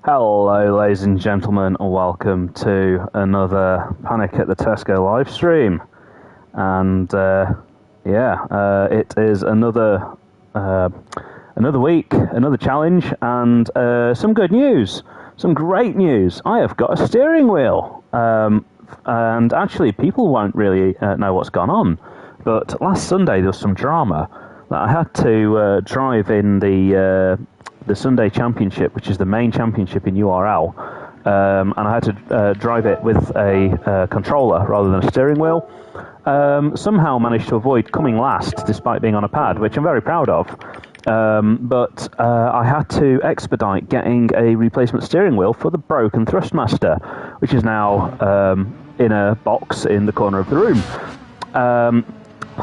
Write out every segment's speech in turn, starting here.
Hello, ladies and gentlemen, and welcome to another Panic at the Tesco live stream. And it is another week, another challenge, and some good news, some great news. I have got a steering wheel, and actually, people won't really know what's gone on. But last Sunday there was some drama that I had to drive in the Sunday Championship, which is the main championship in URL, and I had to drive it with a controller rather than a steering wheel. Somehow managed to avoid coming last despite being on a pad, which I'm very proud of. But I had to expedite getting a replacement steering wheel for the broken Thrustmaster, which is now in a box in the corner of the room.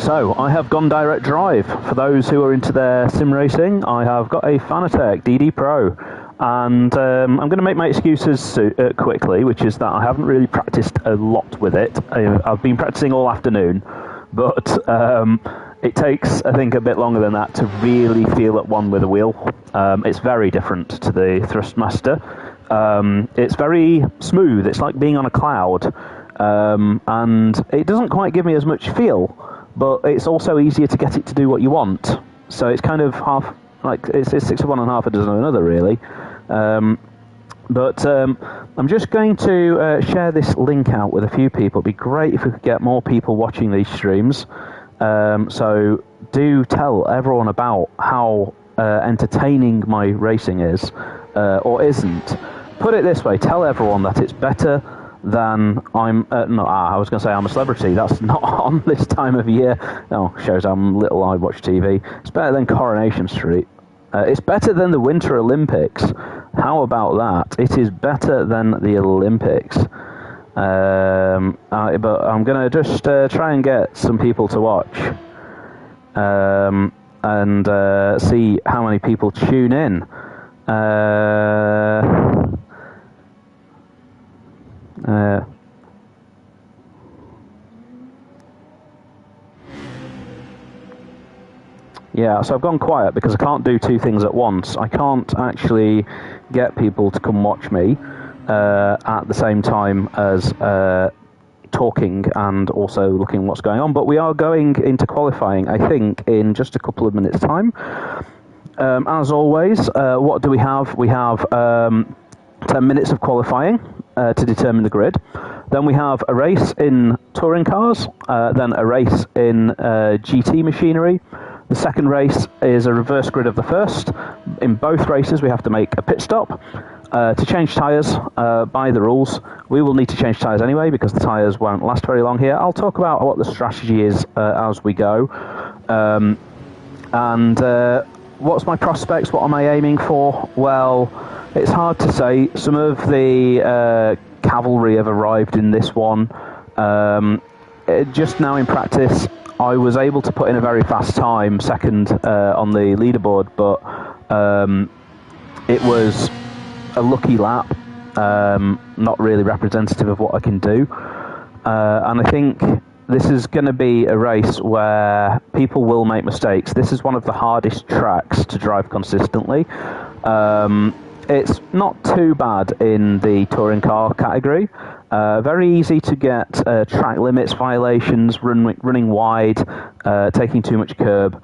So I have gone direct drive. For those who are into their sim racing, I have got a Fanatec DD Pro, and I'm going to make my excuses quickly, which is that I haven't really practiced a lot with it. I've been practicing all afternoon, but it takes, I think, a bit longer than that to really feel at one with a wheel. It's very different to the Thrustmaster. It's very smooth. It's like being on a cloud, and it doesn't quite give me as much feel. But it's also easier to get it to do what you want. So it's kind of half, like, it's six of one and half a dozen of another, really. But I'm just going to share this link out with a few people. It'd be great if we could get more people watching these streams. So do tell everyone about how entertaining my racing is, or isn't. Put it this way, tell everyone that it's better than I was going to say I'm a celebrity. That's not on this time of year. Oh, shows how little I watch TV. It's better than Coronation Street. It's better than the Winter Olympics. How about that? It is better than the Olympics. But I'm going to just try and get some people to watch, and see how many people tune in. Yeah, so I've gone quiet because I can't do two things at once. I can't actually get people to come watch me at the same time as talking and also looking what's going on. But we are going into qualifying, I think, in just a couple of minutes' time. As always, what do we have? We have 10 minutes of qualifying to determine the grid. Then we have a race in touring cars, then a race in GT machinery. The second race is a reverse grid of the first. In both races, we have to make a pit stop to change tyres by the rules. We will need to change tyres anyway because the tyres won't last very long here. I'll talk about what the strategy is as we go. What's my prospects? What am I aiming for? Well, it's hard to say. Some of the cavalry have arrived in this one. Just now in practice, I was able to put in a very fast time, second on the leaderboard, but it was a lucky lap, not really representative of what I can do. And I think this is going to be a race where people will make mistakes. This is one of the hardest tracks to drive consistently. It's not too bad in the touring car category. Very easy to get track limits violations, running wide, taking too much curb.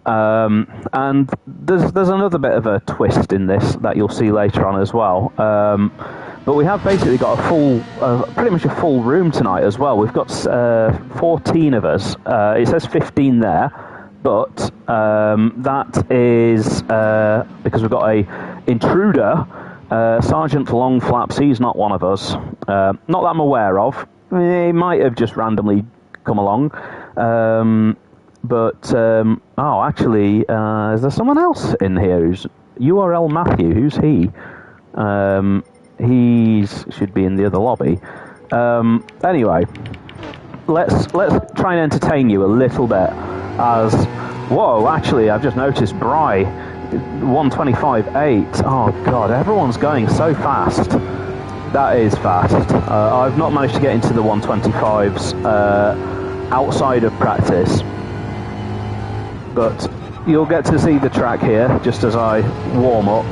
And there's another bit of a twist in this that you'll see later on as well. But we have basically got pretty much a full room tonight as well. We've got 14 of us. It says 15 there, but that is because we've got a intruder, Sergeant Long Flaps. He's not one of us. Not that I'm aware of. He might have just randomly come along. Actually, is there someone else in here who's URL Matthew? Who's he? He should be in the other lobby. Anyway, let's try and entertain you a little bit. Whoa, actually, I've just noticed Bry 125.8. Oh god, everyone's going so fast. That is fast. I've not managed to get into the 125s outside of practice, but you'll get to see the track here just as I warm up.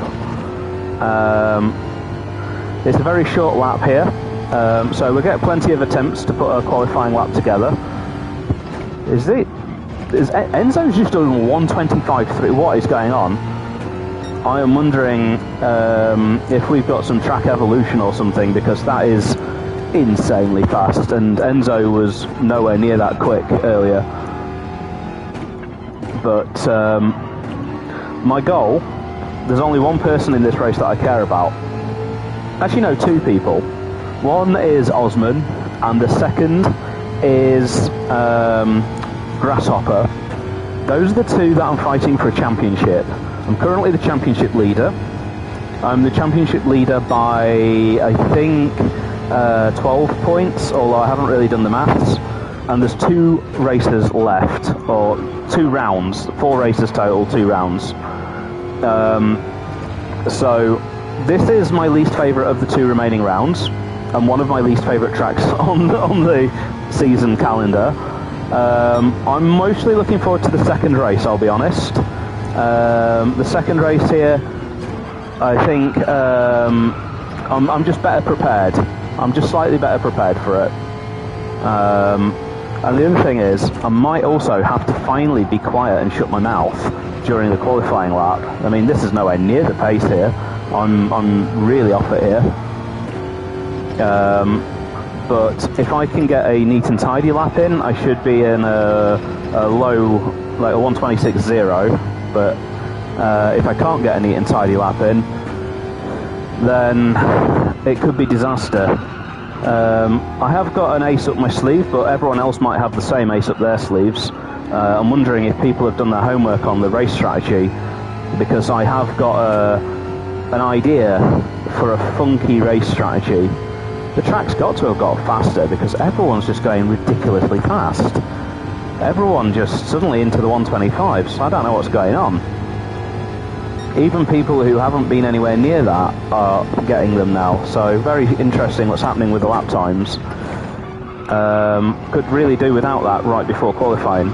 It's a very short lap here, so we'll get plenty of attempts to put a qualifying lap together. Enzo's just doing 1:25.3. What is going on? I am wondering if we've got some track evolution or something, because that is insanely fast, and Enzo was nowhere near that quick earlier. But my goal, there's only one person in this race that I care about. Actually, no, two people. One is Osman, and the second is Grasshopper. Those are the two that I'm fighting for a championship. I'm currently the championship leader. I'm the championship leader by, I think, 12 points, although I haven't really done the maths. And there's 2 races left, or 2 rounds, 4 races total, 2 rounds. So this is my least favourite of the 2 remaining rounds, and one of my least favourite tracks on the season calendar. I'm mostly looking forward to the second race, I'll be honest. The second race here, I think I'm just better prepared. I'm just slightly better prepared for it. And the other thing is, I might also have to finally be quiet and shut my mouth during the qualifying lap. I mean, this is nowhere near the pace here. I'm really off it here. But if I can get a neat and tidy lap in, I should be in a low, like a 1:26.0. But if I can't get a neat and tidy lap in, then it could be disaster. I have got an ace up my sleeve, but everyone else might have the same ace up their sleeves. I'm wondering if people have done their homework on the race strategy, because I have got an idea for a funky race strategy. The track's got to have got faster, because everyone's just going ridiculously fast. Everyone just suddenly into the 125s. I don't know what's going on. Even people who haven't been anywhere near that are getting them now. So very interesting what's happening with the lap times. Could really do without that right before qualifying.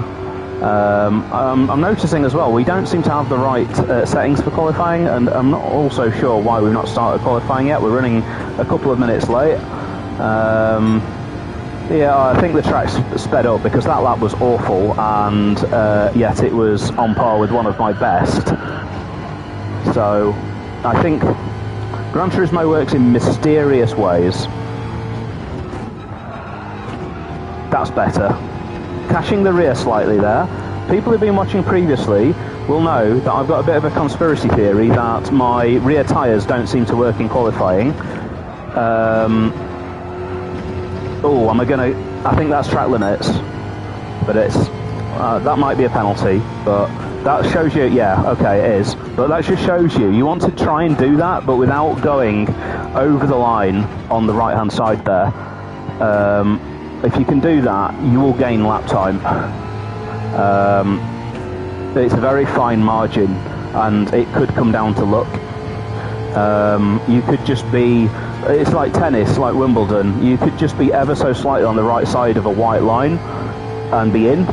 I'm noticing as well, we don't seem to have the right settings for qualifying, and I'm not also sure why we've not started qualifying yet. We're running a couple of minutes late. Yeah, I think the track's sped up because that lap was awful, and yet it was on par with one of my best. So I think Gran Turismo works in mysterious ways. That's better. Caching the rear slightly there. People who've been watching previously will know that I've got a bit of a conspiracy theory that my rear tyres don't seem to work in qualifying. I think that's track limits, but that might be a penalty, but that shows you, yeah, okay, it is, but that just shows you want to try and do that, but without going over the line on the right hand side there. If you can do that, you will gain lap time. It's a very fine margin, and it could come down to luck. You could just be, it's like tennis, like Wimbledon, you could just be ever so slightly on the right side of a white line and be in,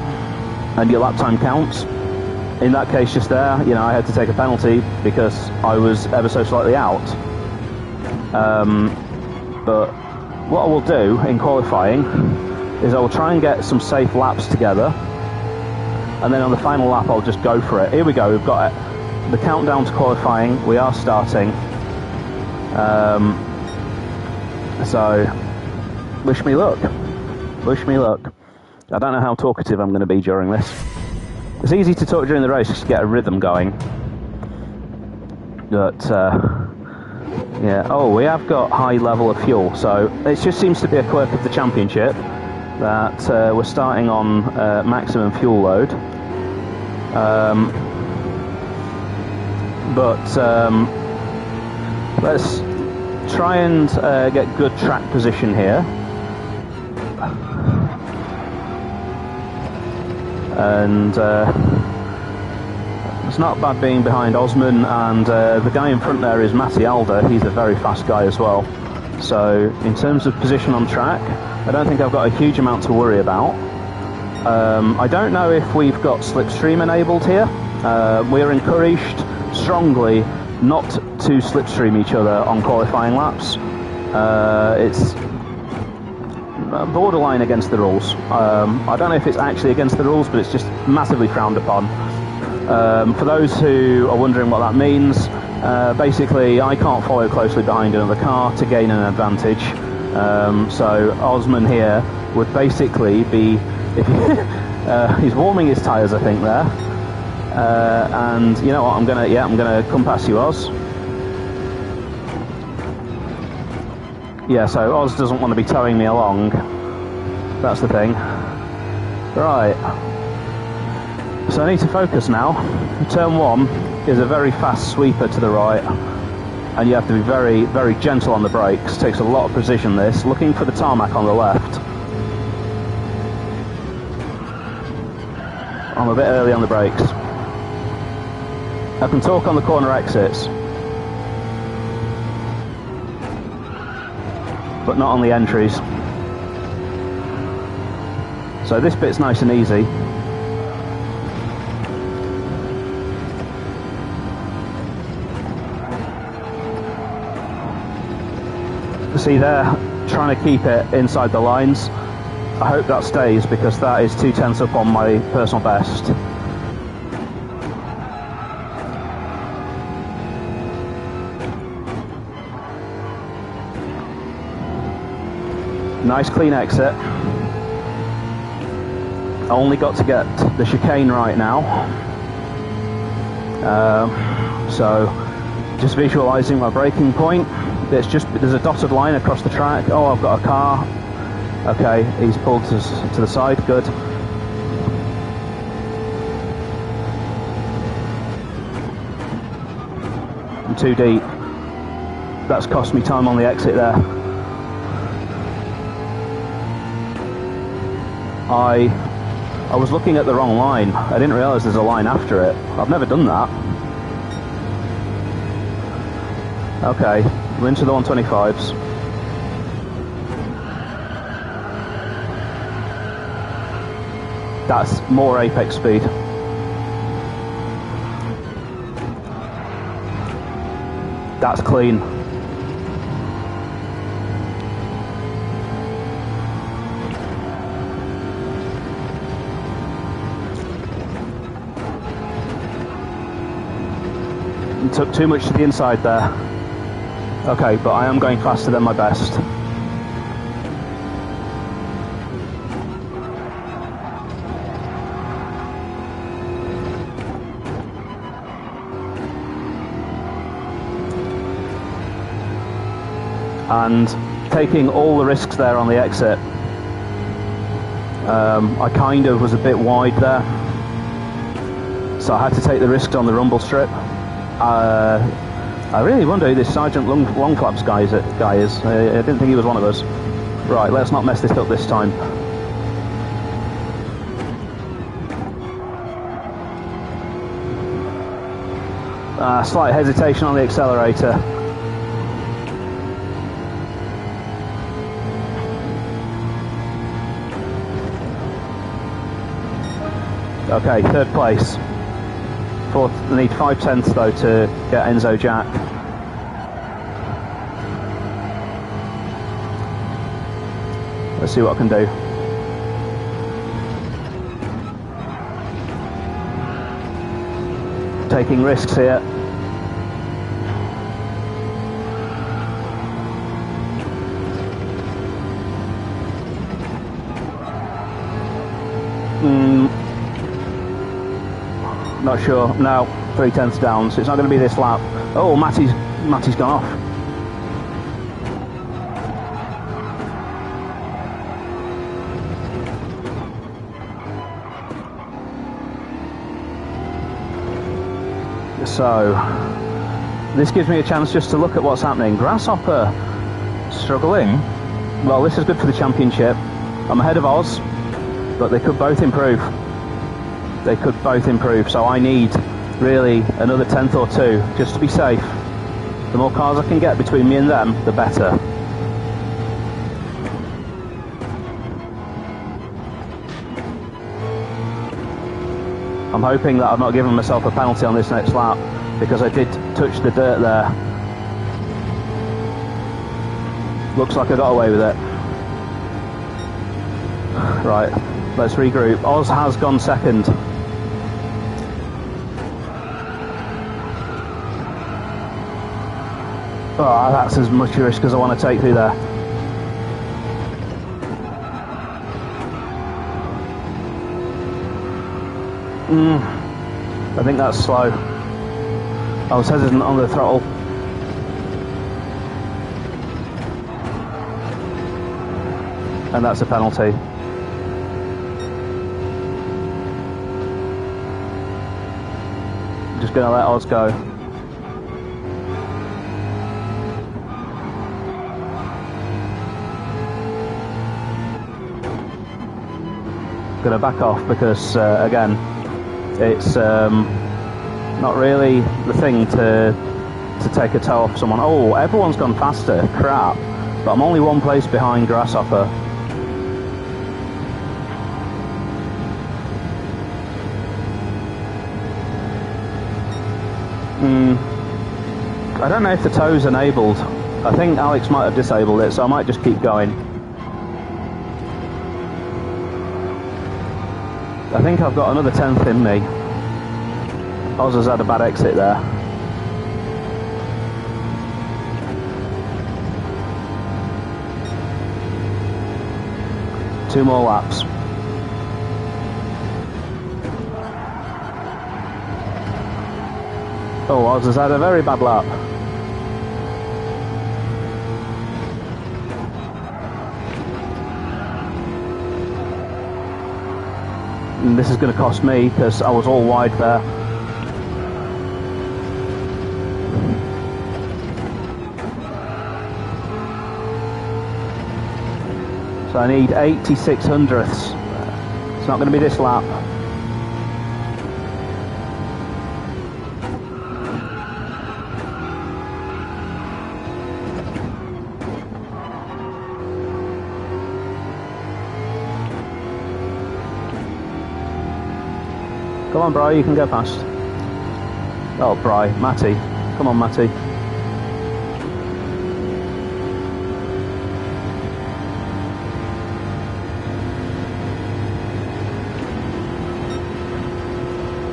and your lap time counts. In that case just there, I had to take a penalty because I was ever so slightly out. But what I will do in qualifying is I will try and get some safe laps together, and then on the final lap I'll just go for it. Here we go, we've got it. The countdown to qualifying, we are starting. So, wish me luck. Wish me luck. I don't know how talkative I'm going to be during this. It's easy to talk during the race just to get a rhythm going. But, yeah. Oh, we have got high level of fuel, so it just seems to be a quirk of the championship that we're starting on maximum fuel load. Let's try and get good track position here. And it's not bad being behind Osman, and the guy in front there is Matti Alder. He's a very fast guy as well. So in terms of position on track, I don't think I've got a huge amount to worry about. I don't know if we've got slipstream enabled here. We're encouraged strongly not to slipstream each other on qualifying laps. It's borderline against the rules. I don't know if it's actually against the rules, but it's just massively frowned upon. For those who are wondering what that means, basically I can't follow closely behind another car to gain an advantage. So Osman here would basically be, if he's warming his tyres, I think, there. And you know what? I'm gonna come past you, Oz. Yeah, so Oz doesn't want to be towing me along. That's the thing. Right. So I need to focus now. Turn 1 is a very fast sweeper to the right, and you have to be very, very gentle on the brakes. Takes a lot of precision, this. Looking for the tarmac on the left. I'm a bit early on the brakes. I can talk on the corner exits, but not on the entries. So this bit's nice and easy. See there, trying to keep it inside the lines. I hope that stays, because that is 2/10 up on my personal best. Nice clean exit. Only got to get the chicane right now. So just visualising my braking point. There's a dotted line across the track. Oh, I've got a car. Okay, he's pulled to the side. Good. I'm too deep. That's cost me time on the exit there. I was looking at the wrong line. I didn't realise there's a line after it. I've never done that. Okay, we're into the 125s. That's more apex speed. That's clean. Took too much to the inside there. Okay, but I am going faster than my best. And taking all the risks there on the exit. I kind of was a bit wide there, so I had to take the risks on the rumble strip. I really wonder who this Sergeant Longflaps guy is. I didn't think he was one of us. Right, let's not mess this up this time. Slight hesitation on the accelerator. Okay, third place. Fourth, I need 5/10 though to get Enzo Jack. Let's see what I can do. Taking risks here. Not sure. No, 3/10 down, so it's not going to be this lap. Oh, Matty's gone off. So this gives me a chance just to look at what's happening. Grasshopper struggling. Well, this is good for the championship. I'm ahead of Oz, but they could both improve. They could both improve, so I need really another 10th or 2 just to be safe. The more cars I can get between me and them, the better. I'm hoping that I've not given myself a penalty on this next lap, because I did touched the dirt there. Looks like I got away with it. Right, let's regroup. Oz has gone second. Oh, that's as much risk as I want to take through there. I think that's slow. I was hesitant on the throttle. And that's a penalty. Just going to let Oz go. Going to back off because, again, it's not really the thing to take a toe off someone. Oh, everyone's gone faster. Crap. But I'm only one place behind Grasshopper. I don't know if the toe's enabled. I think Alex might have disabled it, so I might just keep going. I think I've got another 10th in me. Oz has had a bad exit there. Two more laps. Oh, Oz has had a very bad lap. And this is going to cost me because I was all wide there. So I need 86 hundredths. It's not going to be this lap. Come on, Bry, you can go past. Oh, Bry, Matty. Come on, Matty.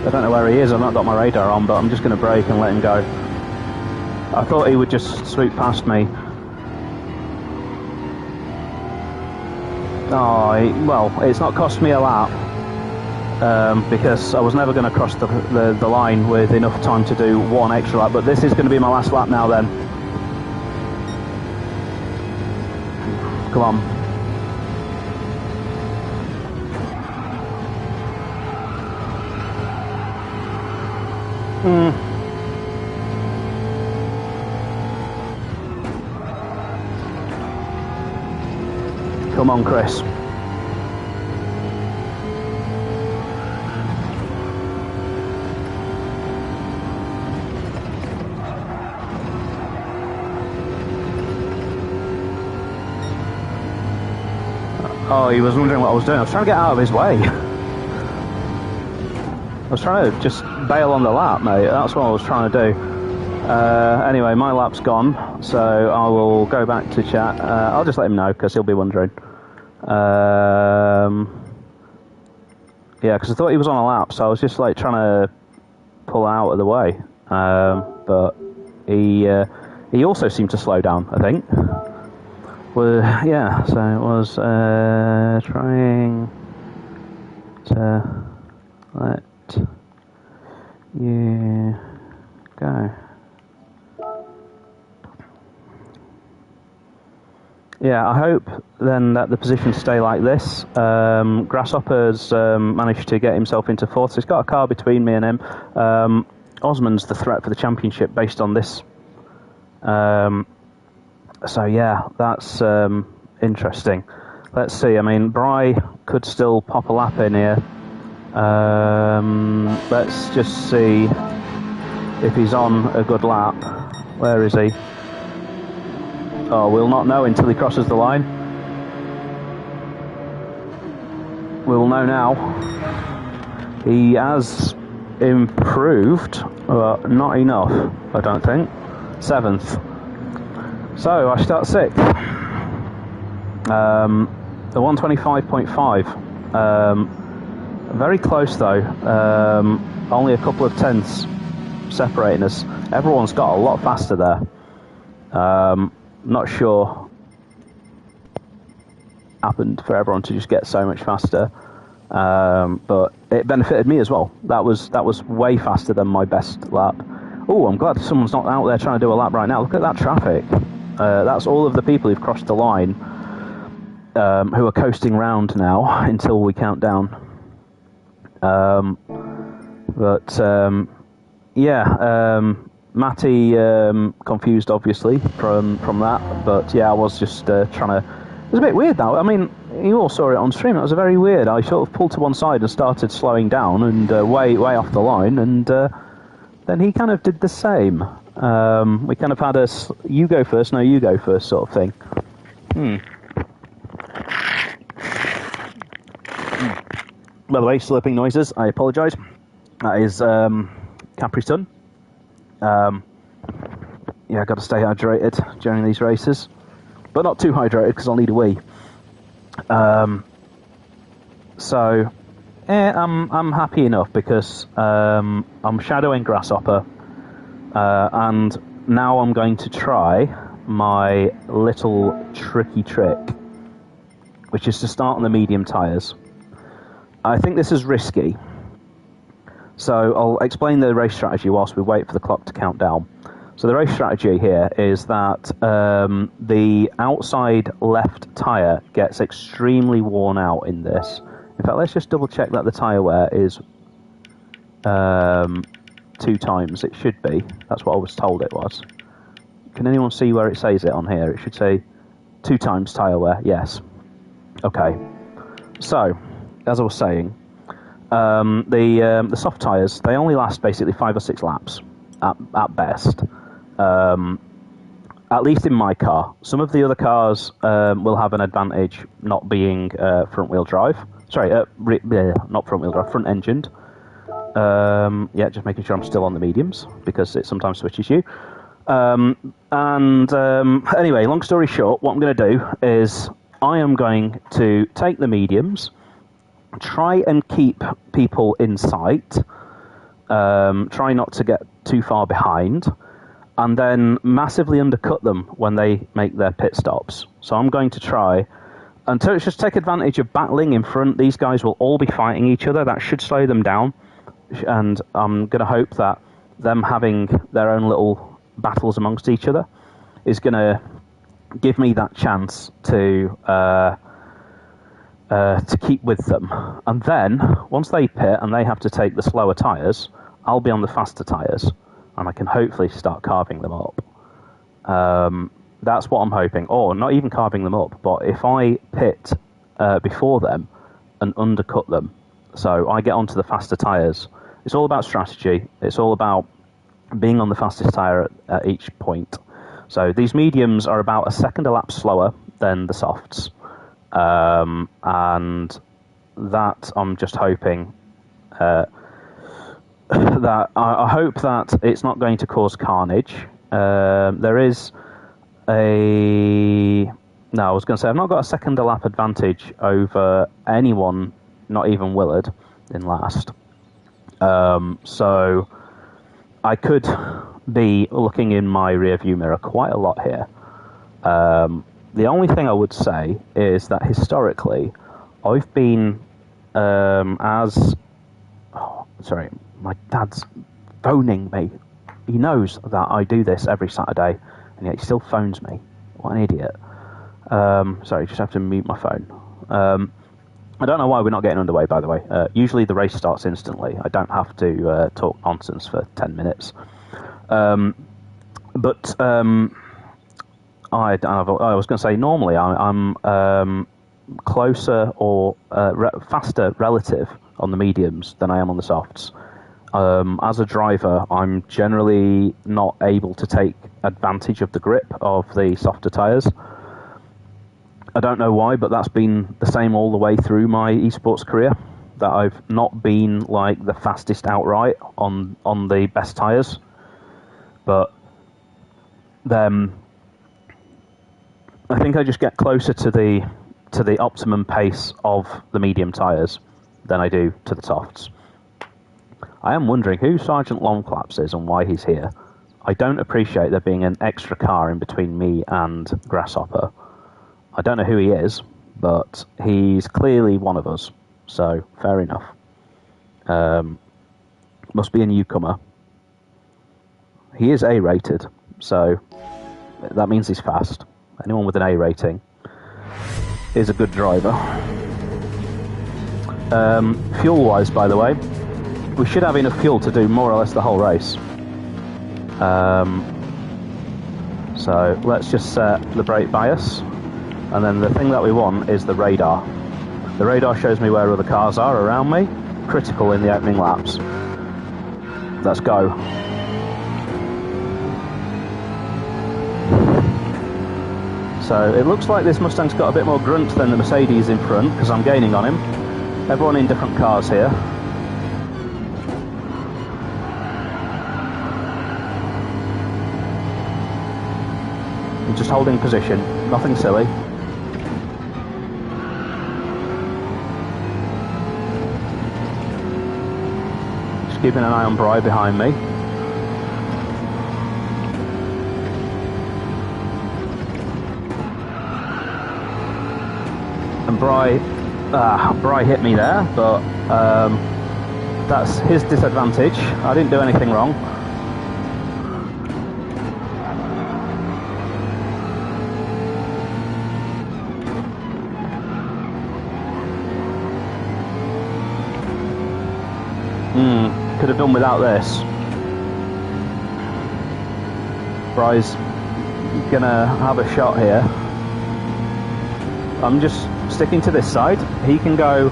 I don't know where he is, I've not got my radar on, but I'm just going to brake and let him go. I thought he would just swoop past me. Oh, well, it's not cost me a lap. Because I was never going to cross the line with enough time to do one extra lap, but this is going to be my last lap now then. Come on. Come on, Chris. Oh, he was wondering what I was doing. I was trying to get out of his way. I was trying to just bail on the lap, mate. That's what I was trying to do. Anyway, my lap's gone, so I will go back to chat. I'll just let him know, because he'll be wondering. Yeah, because I thought he was on a lap, so I was just like trying to pull out of the way. But he also seemed to slow down, I think. Well, yeah, so it was trying to let you go. Yeah, I hope then that the positions stay like this. Grasshopper's managed to get himself into fourth, so he's got a car between me and him. Osman's the threat for the championship based on this. So yeah, that's interesting. Let's see, I mean, Bry could still pop a lap in here. Let's just see if he's on a good lap. Where is he? Oh, we'll not know until he crosses the line. We will know now. He has improved, but not enough, I don't think. 7th. So I start 6th. The 125.5. Very close though. Only a couple of tenths separating us. Everyone's got a lot faster there. Not sure happened for everyone to just get so much faster. But it benefited me as well. That was way faster than my best lap. Oh, I'm glad someone's not out there trying to do a lap right now. Look at that traffic. That's all of the people who've crossed the line, who are coasting round now until we count down. Matty confused obviously from that, but yeah, I was just trying to. It was a bit weird though. I mean, you all saw it on stream. It was very weird. I sort of pulled to one side and started slowing down and way off the line, and then he kind of did the same. We kind of had a you go first, no you go first sort of thing. By the way, slurping noises, I apologise. That is Capri Sun. Yeah, I've got to stay hydrated during these races. But not too hydrated because I'll need a wee. I'm happy enough because I'm shadowing Grasshopper, and now I'm going to try my little tricky trick, which is to start on the medium tyres. I think this is risky, so I'll explain the race strategy whilst we wait for the clock to count down. So the race strategy here is that the outside left tyre gets extremely worn out in this. In fact, let's just double check that the tyre wear is 2 times. It should be. That's what I was told it was. Can anyone see where it says it on here? It should say 2 times tyre wear. Yes. Okay. So, as I was saying, the soft tyres, they only last basically 5 or 6 laps at best. At least in my car. Some of the other cars will have an advantage not being front-wheel drive. Sorry, not front-wheel drive, front-engined. Yeah, just making sure I'm still on the mediums, because it sometimes switches you. Anyway, long story short, what I'm going to do is I am going to take the mediums, try and keep people in sight, try not to get too far behind, and then massively undercut them when they make their pit stops. So I'm going to try and just take advantage of battling in front. These guys will all be fighting each other. That should slow them down, and I'm going to hope that them having their own little battles amongst each other is going to give me that chance to keep with them. And then, once they pit and they have to take the slower tyres, I'll be on the faster tyres, and I can hopefully start carving them up. That's what I'm hoping. Or not even carving them up, but if I pit before them and undercut them, so I get onto the faster tyres. It's all about strategy. It's all about being on the fastest tyre at each point. So these mediums are about a second a lap slower than the softs. And that I'm just hoping that I hope that it's not going to cause carnage. There is I was going to say I've not got a second a lap advantage over anyone, not even Willard, in last. So I could be looking in my rearview mirror quite a lot here. The only thing I would say is that historically, I've been my dad's phoning me. He knows that I do this every Saturday, and yet he still phones me. What an idiot. Sorry, just have to mute my phone. I don't know why we're not getting underway, by the way. Usually the race starts instantly. I don't have to talk nonsense for 10 minutes. I was going to say, normally I'm closer or faster relative on the mediums than I am on the softs. As a driver, I'm generally not able to take advantage of the grip of the softer tyres. I don't know why, but that's been the same all the way through my esports career. that I've not been like the fastest outright on the best tyres, but then I think I just get closer to the optimum pace of the medium tyres than I do to the softs. I am wondering who Sergeant Longflaps is and why he's here. I don't appreciate there being an extra car in between me and Grasshopper. I don't know who he is, but he's clearly one of us, so fair enough. Must be a newcomer. He is A-rated, so that means he's fast. Anyone with an A rating is a good driver. Fuel-wise, by the way, we should have enough fuel to do more or less the whole race. So let's just set the brake bias, and then the thing that we want is the radar. The radar shows me where other cars are around me, critical in the opening laps. Let's go. So it looks like this Mustang's got a bit more grunt than the Mercedes in front, because I'm gaining on him. Everyone in different cars here. I'm just holding position, nothing silly. Just keeping an eye on Bry behind me. And Bry hit me there, but that's his disadvantage. I didn't do anything wrong. Could have done without this. Bry's gonna have a shot here. I'm just sticking to this side. He can go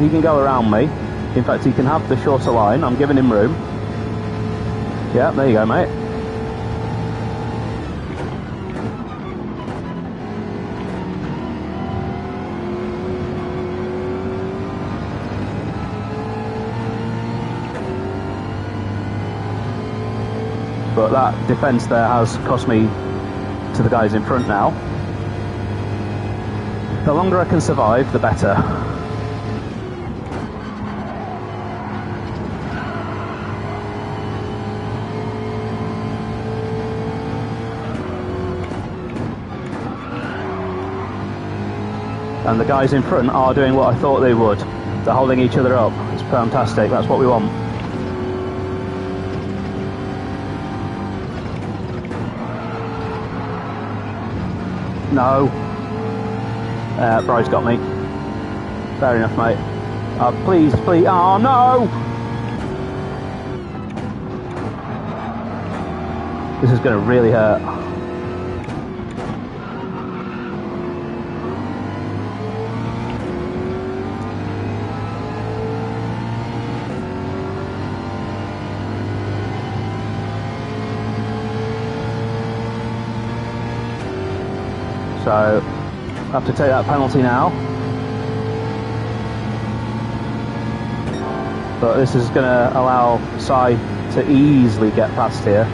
around me. In fact, he can have the shorter line. I'm giving him room. Yeah, there you go, mate. But that defence there has cost me to the guys in front now. The longer I can survive, the better. And the guys in front are doing what I thought they would. They're holding each other up. It's fantastic. That's what we want. No. Bry's got me. Fair enough, mate. Please. Oh, no! This is going to really hurt. So, I have to take that penalty now. But this is going to allow Sai to easily get past here.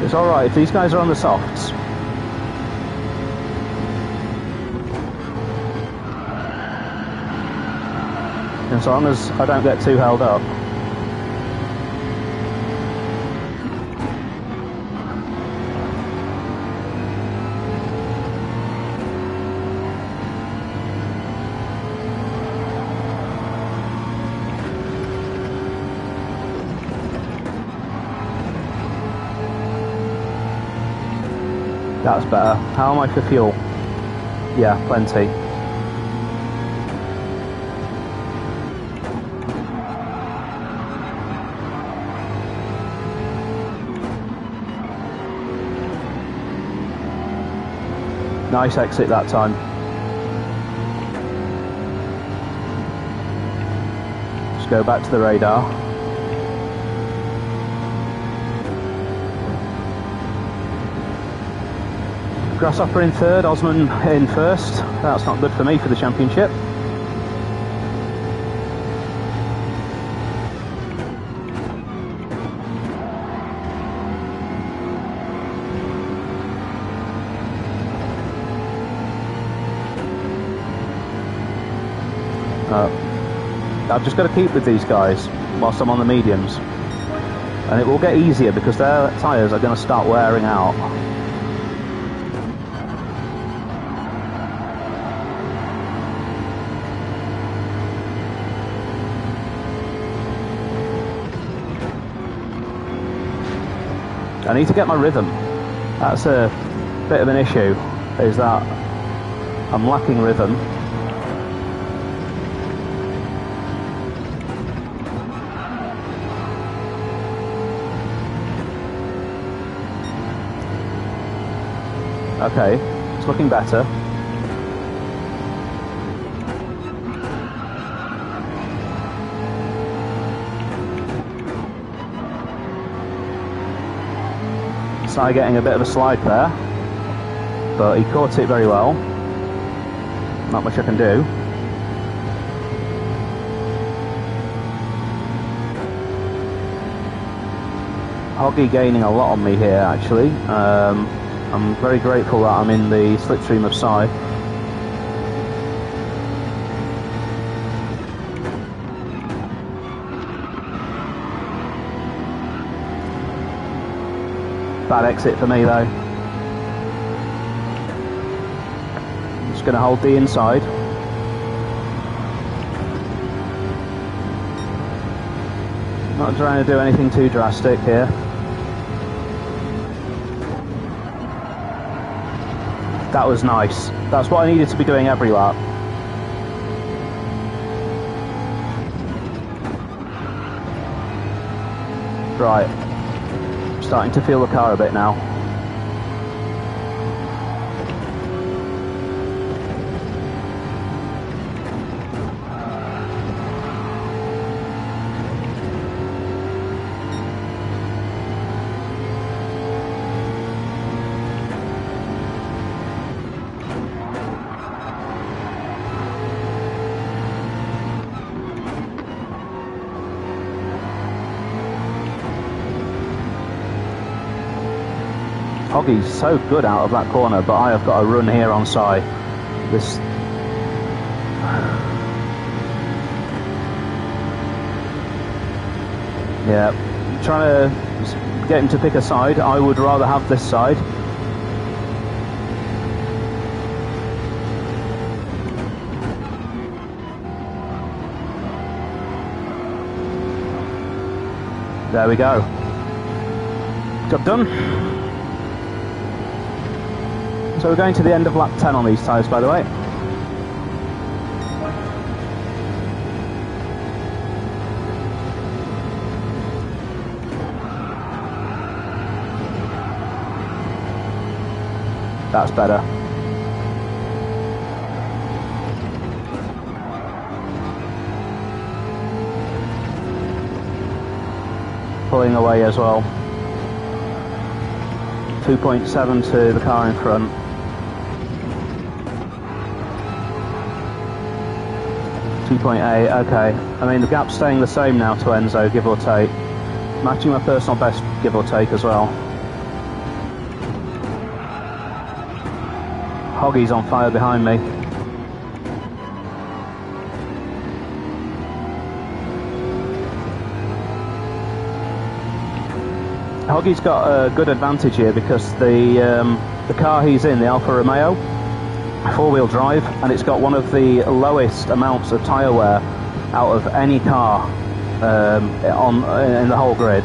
It's alright if these guys are on the softs. As long as I don't get too held up. That's better. How am I for fuel? Yeah, plenty. Nice exit that time. go back to the radar. Grasshopper in third, Osman in first. That's not good for me for the championship. I've just got to keep with these guys whilst I'm on the mediums, and it will get easier because their tyres are going to start wearing out. I need to get my rhythm. That's a bit of an issue, is that I'm lacking rhythm. Okay, it's looking better. Started getting a bit of a slide there, but he caught it very well. Not much I can do. Hoggy gaining a lot on me here, actually. I'm very grateful that I'm in the slipstream of Si. Bad exit for me though. Just going to hold the inside. Not trying to do anything too drastic here. That was nice. That's what I needed to be doing every lap. Right. Starting to feel the car a bit now. Hoggy's so good out of that corner, but I have got a run here on Si. This... Yeah, trying to get him to pick a side. I would rather have this side. There we go. Job done. So we're going to the end of lap 10 on these tyres, by the way. That's better. Pulling away as well. 2.7 to the car in front. Okay. I mean, the gap's staying the same now to Enzo, give or take. Matching my personal best, give or take, as well. Hoggy's on fire behind me. Hoggy's got a good advantage here because the car he's in, the Alfa Romeo, four-wheel drive, and it's got one of the lowest amounts of tyre wear out of any car in the whole grid.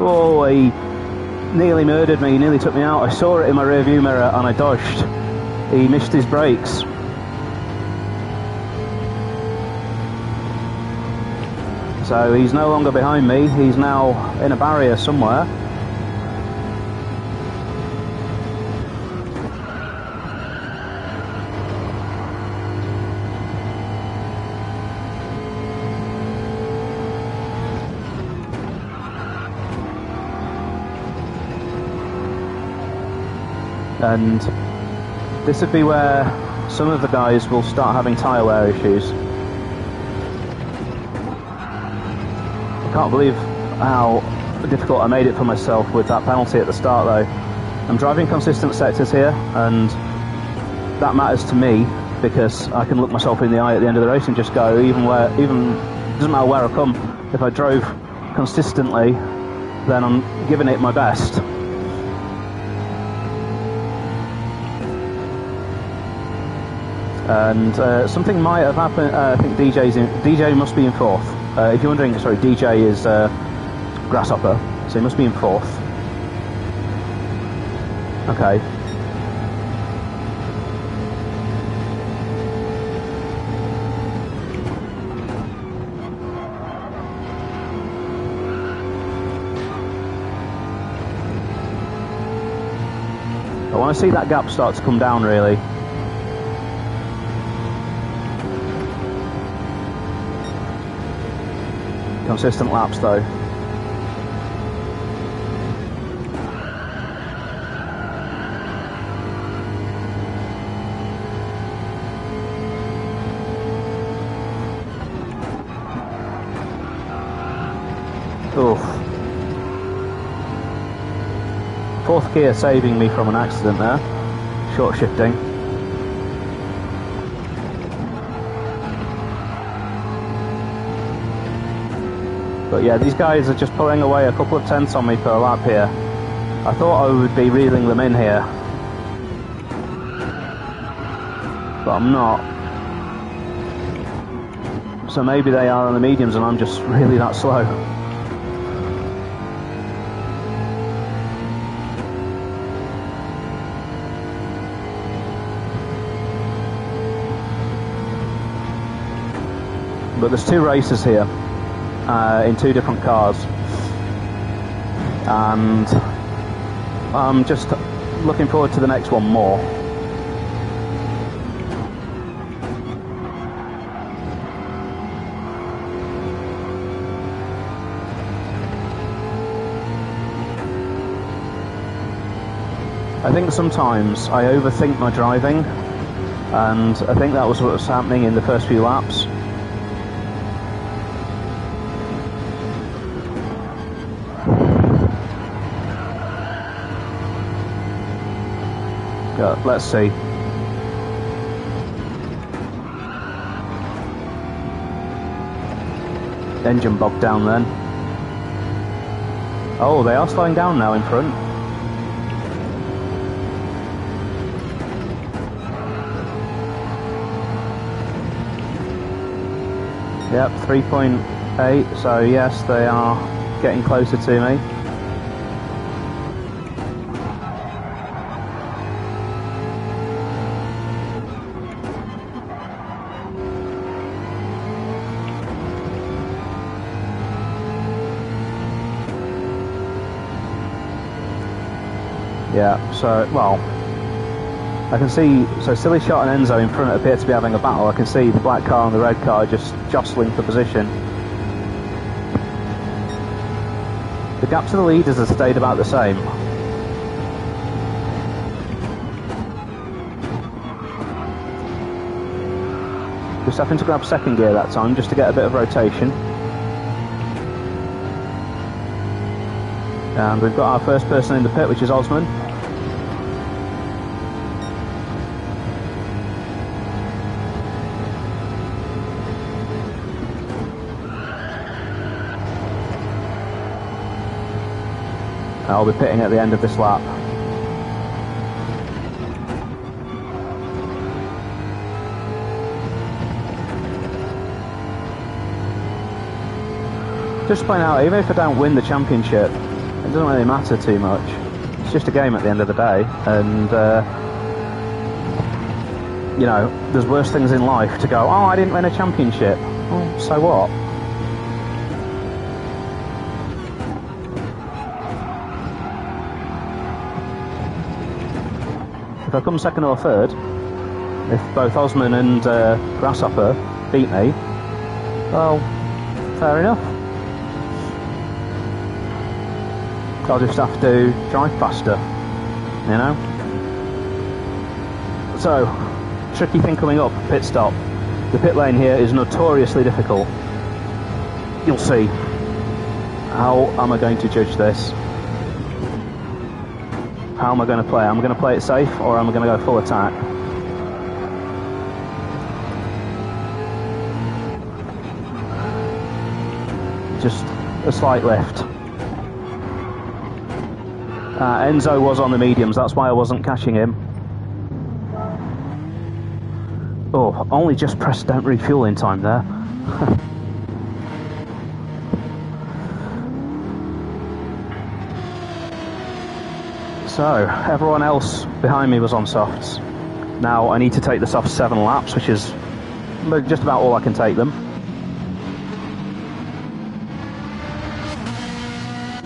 Oh, he nearly murdered me, he nearly took me out. I saw it in my rear view mirror and I dodged. He missed his brakes. So he's no longer behind me, he's now in a barrier somewhere. And this would be where some of the guys will start having tyre wear issues. I can't believe how difficult I made it for myself with that penalty at the start though. I'm driving consistent sectors here, and that matters to me because I can look myself in the eye at the end of the race and just go, even doesn't matter where I come, if I drove consistently, then I'm giving it my best. And something might have happened. I think DJ must be in fourth. If you're wondering, sorry, DJ is Grasshopper, so he must be in fourth. Okay. I want to see that gap start to come down, really. Consistent laps, though. Oof. Fourth gear saving me from an accident there. Short shifting. But yeah, these guys are just pulling away a couple of tenths on me per lap here. I thought I would be reeling them in here, but I'm not. So maybe they are on the mediums and I'm just really that slow. But there's two races here in two different cars, and I'm just looking forward to the next one more. I think sometimes I overthink my driving, and I think that was what was happening in the first few laps. Let's see. Engine bogged down then. Oh, they are slowing down now in front. Yep, 3.8, so yes, they are getting closer to me. Yeah, so, well, I can see, so Silly Shot and Enzo in front appear to be having a battle. I can see the black car and the red car just jostling for position. The gap to the leaders has stayed about the same. Just having to grab second gear that time just to get a bit of rotation. And we've got our first person in the pit, which is Osman. I'll be pitting at the end of this lap. Just to point out, even if I don't win the championship, it doesn't really matter too much. It's just a game at the end of the day, and you know, there's worse things in life to go, oh, I didn't win a championship. Oh, so what? If I come second or third, if both Osman and Grasshopper beat me, well, fair enough. I'll just have to drive faster, you know? So, tricky thing coming up, pit stop. The pit lane here is notoriously difficult. You'll see. How am I going to judge this? How am I going to play? Am I going to play it safe, or am I going to go full attack? Just a slight lift. Enzo was on the mediums, that's why I wasn't catching him. Oh, only just pressed don't refuel in time there. So, everyone else behind me was on softs. Now I need to take the softs 7 laps, which is just about all I can take them.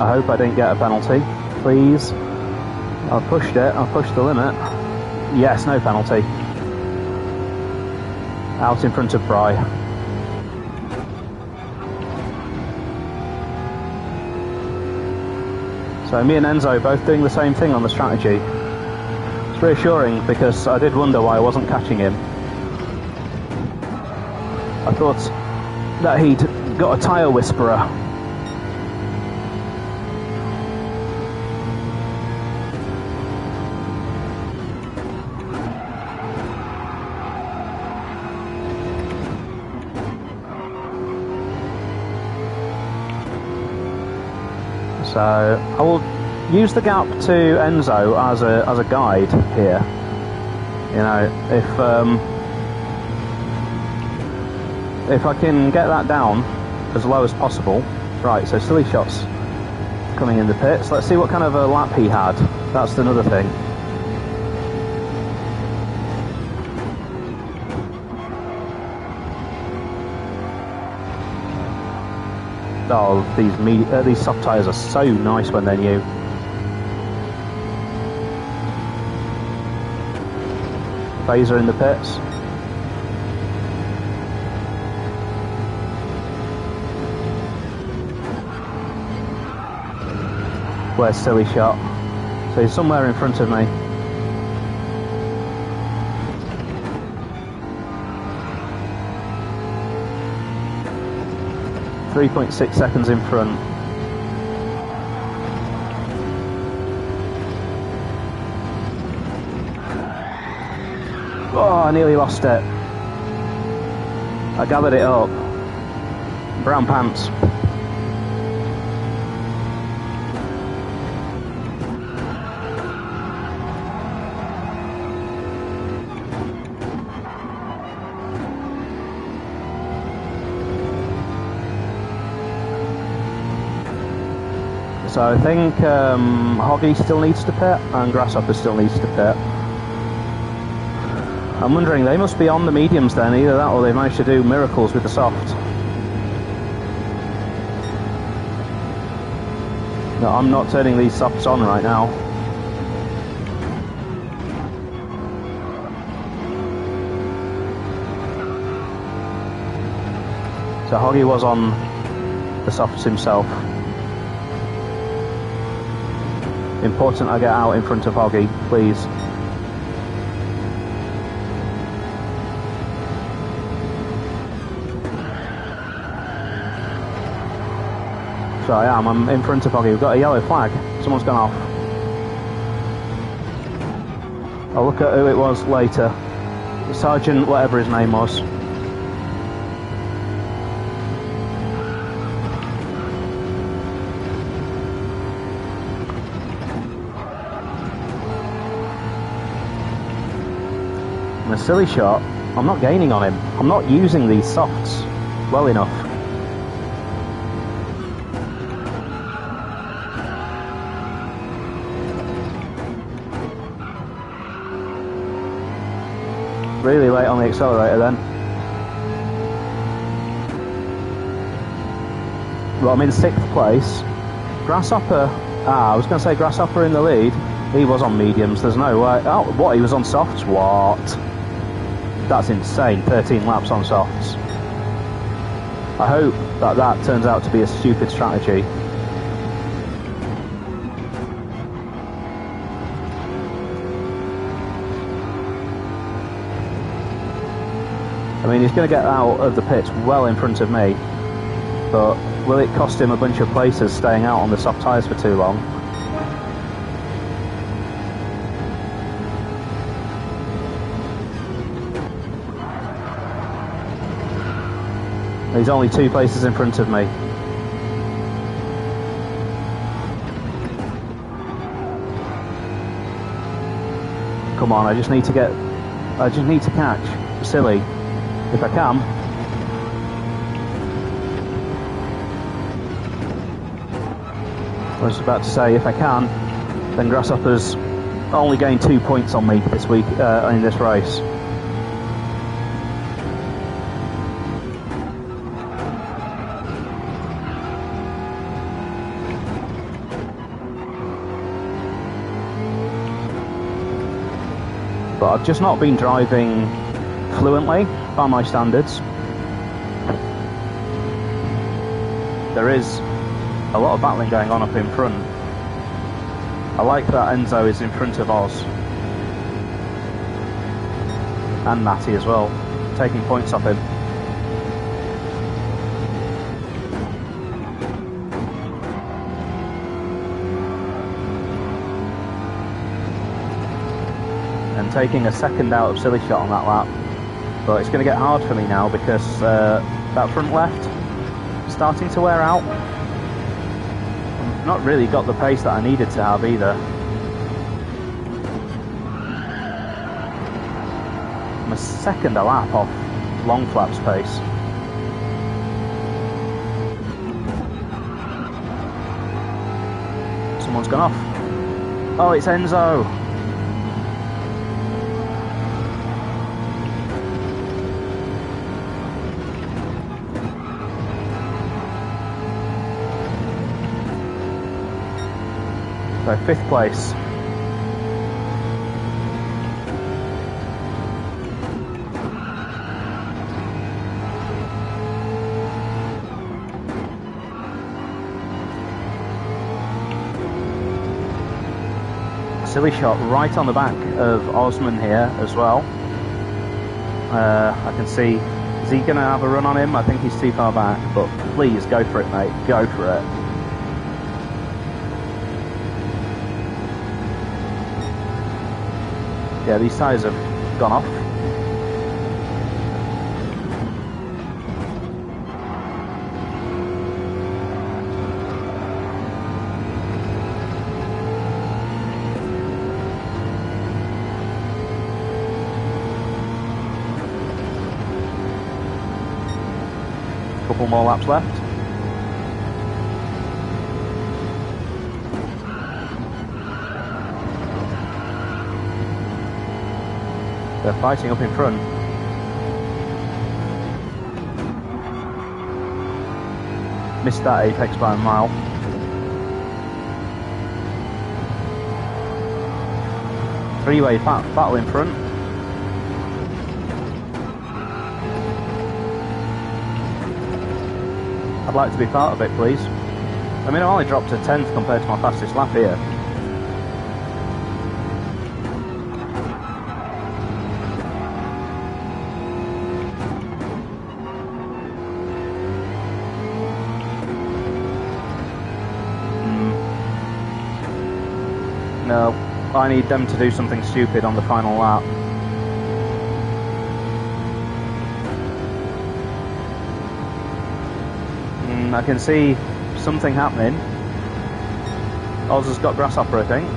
I hope I didn't get a penalty, please. I pushed it, I pushed the limit. Yes, no penalty. Out in front of Bry. So me and Enzo both doing the same thing on the strategy. It's reassuring because I did wonder why I wasn't catching him. I thought that he'd got a tyre whisperer. So I will use the gap to Enzo as a guide here. You know, if I can get that down as low as possible. Right, so Silly Shot's coming in the pits. Let's see what kind of a lap he had. That's another thing. Oh, these soft tyres are so nice when they're new. Phaser in the pits. Where's Silly Shot? So he's somewhere in front of me. .6 seconds in front. Oh, I nearly lost it. I gathered it up. Brown pants. So I think Hoggy still needs to pit and Grasshopper still needs to pit. I'm wondering, they must be on the mediums then, either that or they've managed to do miracles with the soft. No, I'm not turning these softs on right now. So Hoggy was on the softs himself. Important I get out in front of Hoggy, please. So I'm in front of Hoggy. We've got a yellow flag. Someone's gone off. I'll look at who it was later. Sergeant, whatever his name was. A Silly Shot, I'm not gaining on him. I'm not using these softs well enough. Really late on the accelerator then. Well, I'm in 6th place. Grasshopper, I was going to say Grasshopper in the lead. He was on mediums, there's no way. Oh, what, he was on softs? What? That's insane, 13 laps on softs. I hope that turns out to be a stupid strategy. mean, he's going to get out of the pits well in front of me, but will it cost him a bunch of places staying out on the soft tyres for too long? He's only 2 places in front of me. Come on, I just need to catch Silly, if I can. I was about to say, if I can, then Grasshopper's only gained 2 points on me this week in this race. But I've just not been driving fluently by my standards. There is a lot of battling going on up in front. I like that Enzo is in front of Oz. And Matty as well, taking points off him. And taking a second out of Silly Shot on that lap. But it's going to get hard for me now because that front left is starting to wear out. I've not really got the pace that I needed to have either. I'm a second a lap off Long Flap's pace. Someone's gone off. Oh, it's Enzo! So 5th place. Silly Shot right on the back of Osman here as well. I can see, is he going to have a run on him? I think he's too far back, but please go for it, mate. Go for it. Yeah, these tyres have gone off. Couple more laps left. They're fighting up in front. Missed that apex by a mile. Three-way battle in front. I'd like to be part of it, please. I mean, I only dropped a 10th compared to my fastest lap here. No, I need them to do something stupid on the final lap. I can see something happening. Oz has got Grasshopper, I think.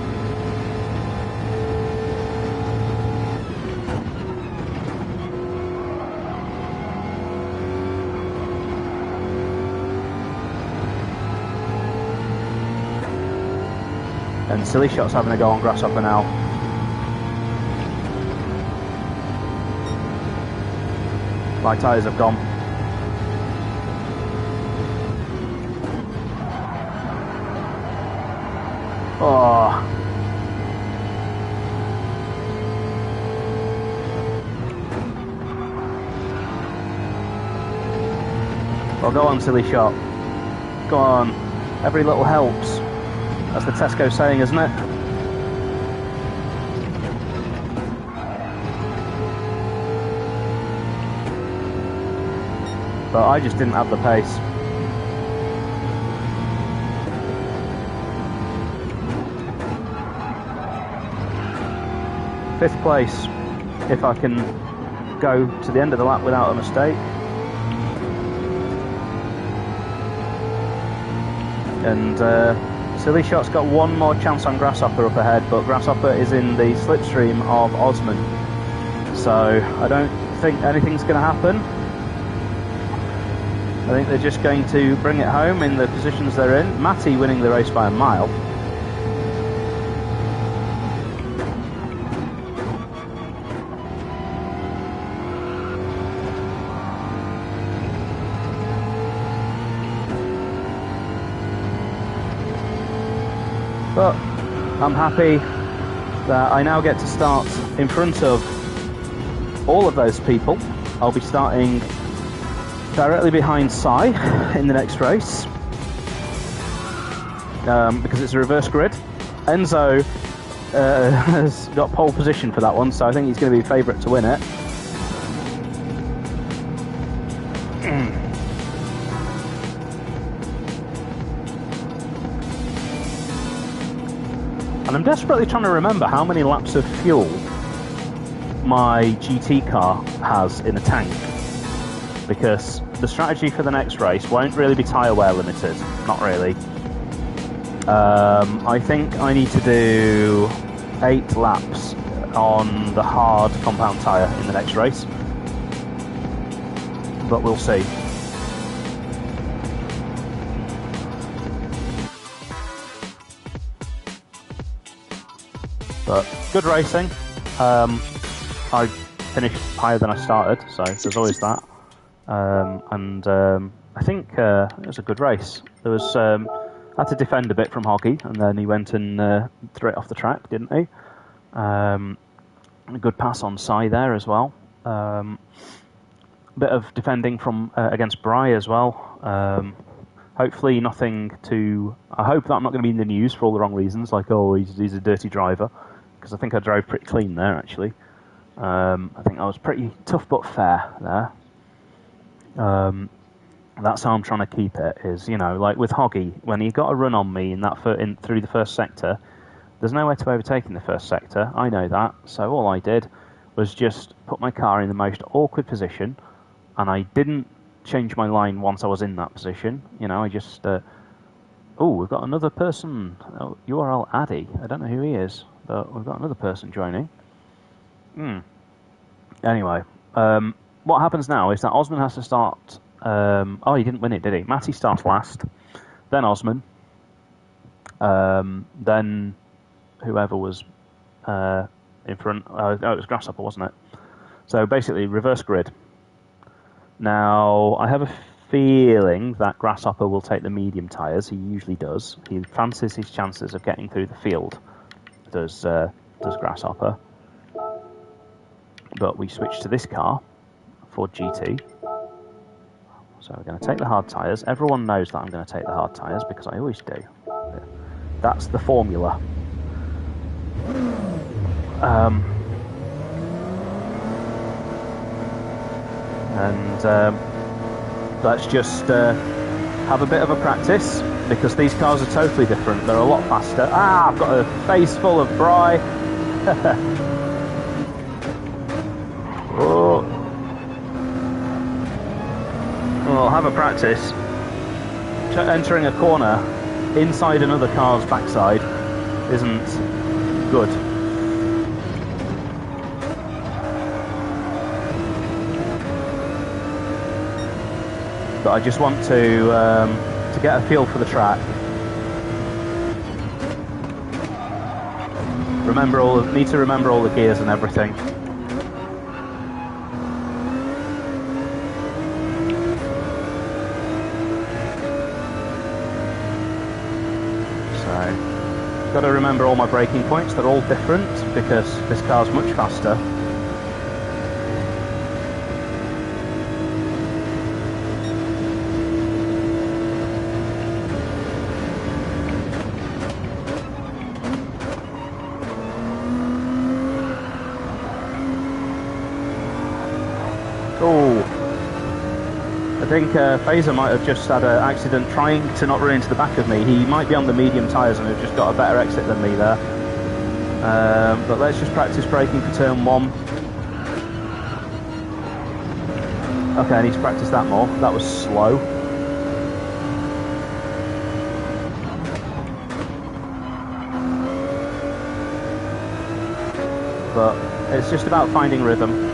And Silly Shot's having a go on Grasshopper now. My tyres have gone. Oh. Well, go on, Silly Shot. Go on. Every little helps. That's the Tesco saying, isn't it? but I just didn't have the pace. Fifth place, if I can go to the end of the lap without a mistake. And Silly Shot's got one more chance on Grasshopper up ahead, but Grasshopper is in the slipstream of Osman. So I don't think anything's going to happen. I think they're just going to bring it home in the positions they're in. Matty winning the race by a mile. But I'm happy that I now get to start in front of all of those people. I'll be starting directly behind Sai in the next race because it's a reverse grid. Enzo has got pole position for that one, so I think he's going to be favourite to win it. And I'm desperately trying to remember how many laps of fuel my GT car has in a tank, because the strategy for the next race won't really be tyre wear limited, not really. I think I need to do 8 laps on the hard compound tyre in the next race, but we'll see. But good racing. I finished higher than I started, so there's always that. I think it was a good race. There was I had to defend a bit from Hoggy, and then he went and threw it off the track, didn't he? A good pass on Sai there as well. Bit of defending from against Bry as well. Hopefully nothing too... I hope that I'm not going to be in the news for all the wrong reasons, like, oh, he's a dirty driver, because I think I drove pretty clean there, actually. I think I was pretty tough but fair there. That's how I'm trying to keep it, is, you know, like with Hoggy, when he got a run on me in that through the first sector, there's nowhere to overtake in the first sector, I know that, so all I did was just put my car in the most awkward position, and I didn't change my line once I was in that position. You know, I just... oh, we've got another person. Oh, URL Addy. I don't know who he is, but we've got another person joining. Anyway, what happens now is that Osman has to start... oh, he didn't win it, did he? Matty starts last, then Osman, then whoever was in front... oh, it was Grasshopper, wasn't it? So basically, reverse grid. Now, I have a feeling that Grasshopper will take the medium tyres. He usually does. He fancies his chances of getting through the field. Does Grasshopper. But we switch to this car, Ford GT. So we're going to take the hard tyres. Everyone knows that I'm going to take the hard tyres because I always do. That's the formula. Let's just have a bit of a practice, because these cars are totally different. They're a lot faster. Ah, I've got a face full of Bry. Oh. Well, have a practice. Entering a corner inside another car's backside isn't good. But I just want to get a feel for the track. Need to remember all the gears and everything. So, got to remember all my braking points. They're all different because this car's much faster. I think Phaser might have just had an accident trying to not run into the back of me. He might be on the medium tyres and have just got a better exit than me there. But let's just practice braking for turn 1. Okay, I need to practice that more. That was slow. But it's just about finding rhythm.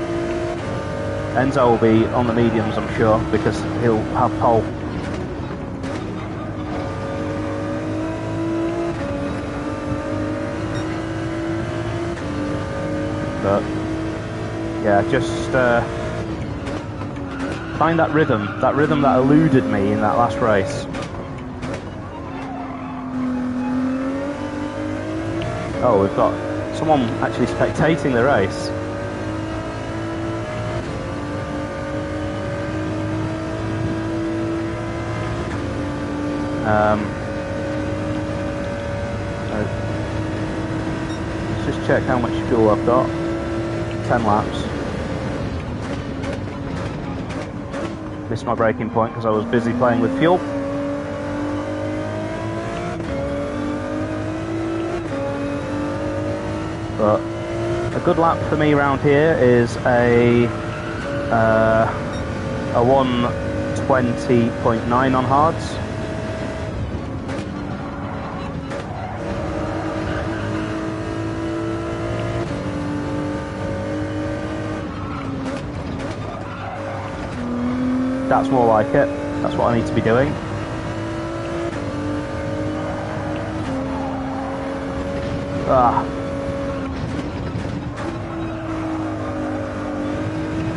Enzo will be on the mediums, I'm sure, because he'll have pole. But yeah, just find that rhythm that eluded me in that last race. Oh, we've got someone actually spectating the race. Let's just check how much fuel I've got. 10 laps. Missed my braking point because I was busy playing with fuel. But a good lap for me around here is a 1:20.9 on hards. That's more like it. That's what I need to be doing.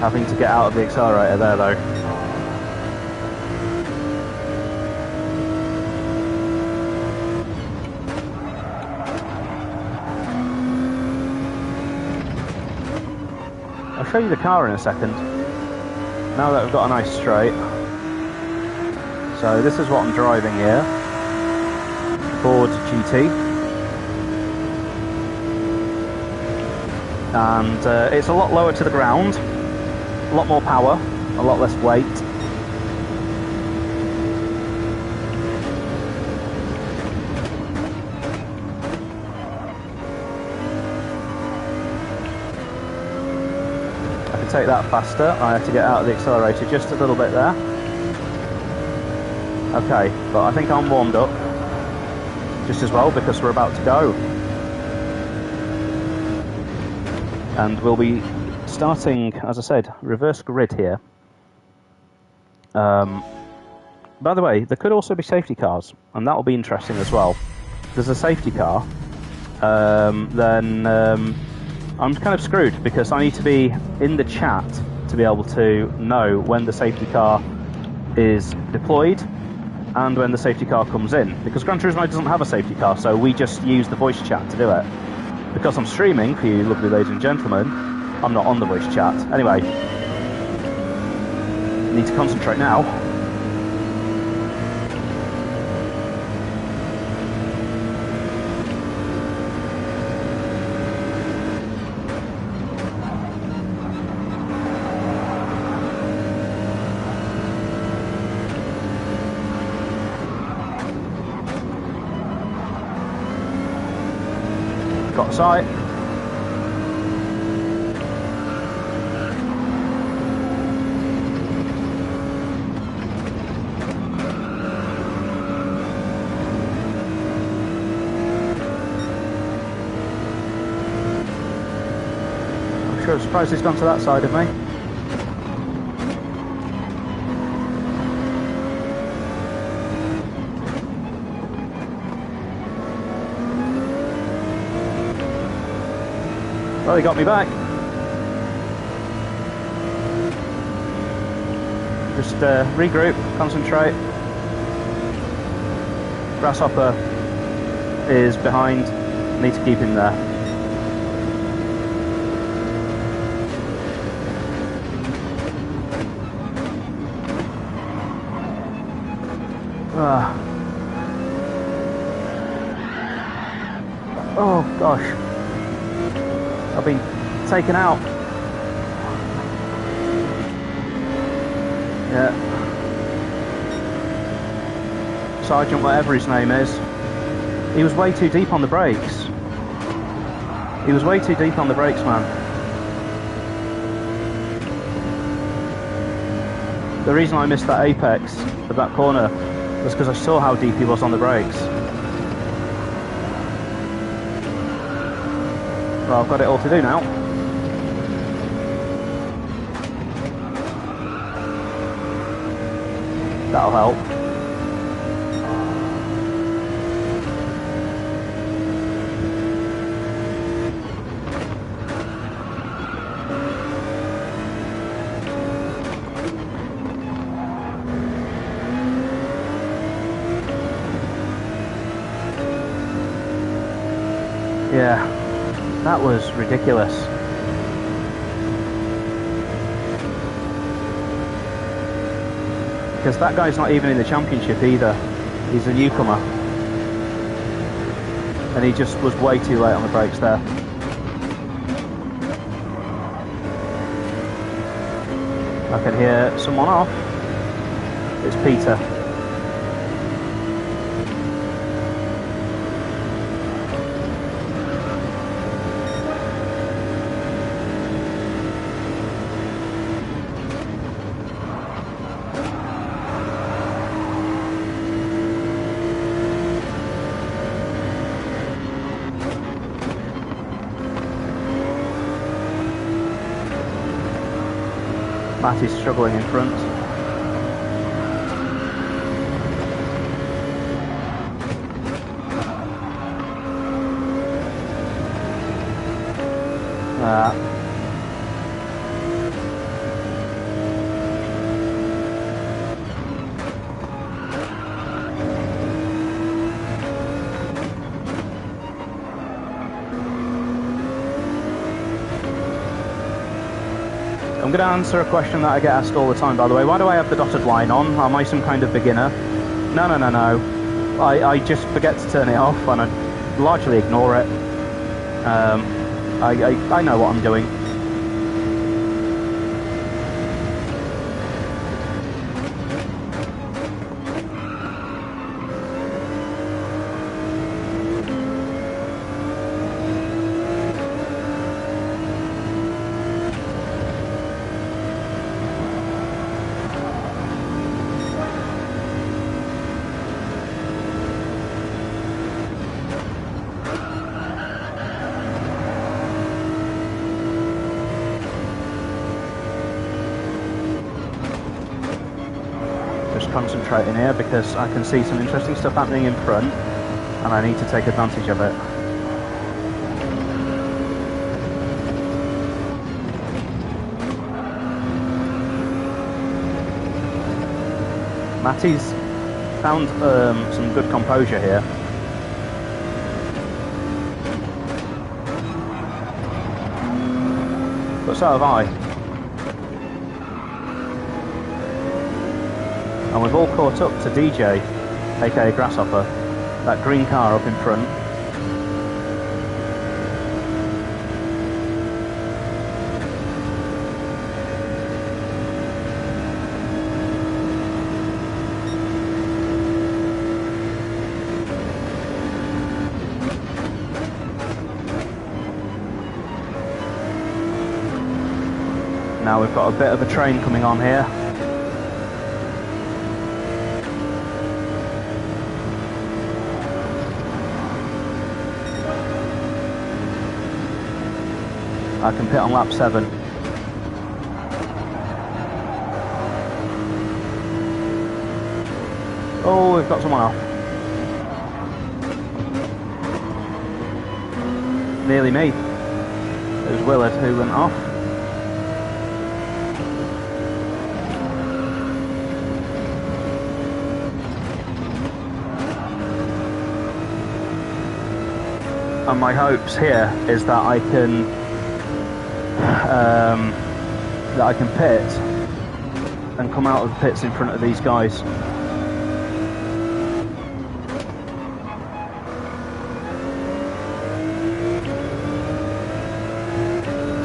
Having to get out of the accelerator there though. I'll show you the car in a second. Now that we've got a nice straight. So this is what I'm driving here. Ford GT. And it's a lot lower to the ground. A lot more power. A lot less weight. Take that faster. I have to get out of the accelerator just a little bit there. Okay, but I think I'm warmed up just as well because we're about to go. And we'll be starting, as I said, reverse grid here. By the way, there could also be safety cars, and that will be interesting as well. If there's a safety car, then I'm kind of screwed because I need to be in the chat to be able to know when the safety car is deployed and when the safety car comes in. Because Gran Turismo doesn't have a safety car, so we just use the voice chat to do it. Because I'm streaming, for you lovely ladies and gentlemen, I'm not on the voice chat. Anyway, need to concentrate now. Got sight. I'm sure I'm surprised he's gone to that side of me. Well, he got me back. Just regroup, concentrate. Grasshopper is behind. Need to keep him there. Oh gosh. I've been taken out. Yeah. Sergeant, whatever his name is, he was way too deep on the brakes. He was way too deep on the brakes, man. The reason I missed that apex of that corner was because I saw how deep he was on the brakes. Well, I've got it all to do now. That'll help. Yeah, that was ridiculous. Because that guy's not even in the championship either. He's a newcomer. And he just was way too late on the brakes there. I can hear someone off. It's Peter. Matt is struggling in front. I'm going to answer a question that I get asked all the time, by the way. Why do I have the dotted line on? Am I some kind of beginner? No. I just forget to turn it off and I largely ignore it. I know what I'm doing. Concentrating here because I can see some interesting stuff happening in front and I need to take advantage of it. Matty's found some good composure here. But so have I. And we've all caught up to DJ, aka Grasshopper, that green car up in front. Now we've got a bit of a train coming on here. I can pit on lap 7. Oh, we've got someone off. Nearly me. It was Willard who went off. And my hopes here is that I can pit and come out of the pits in front of these guys.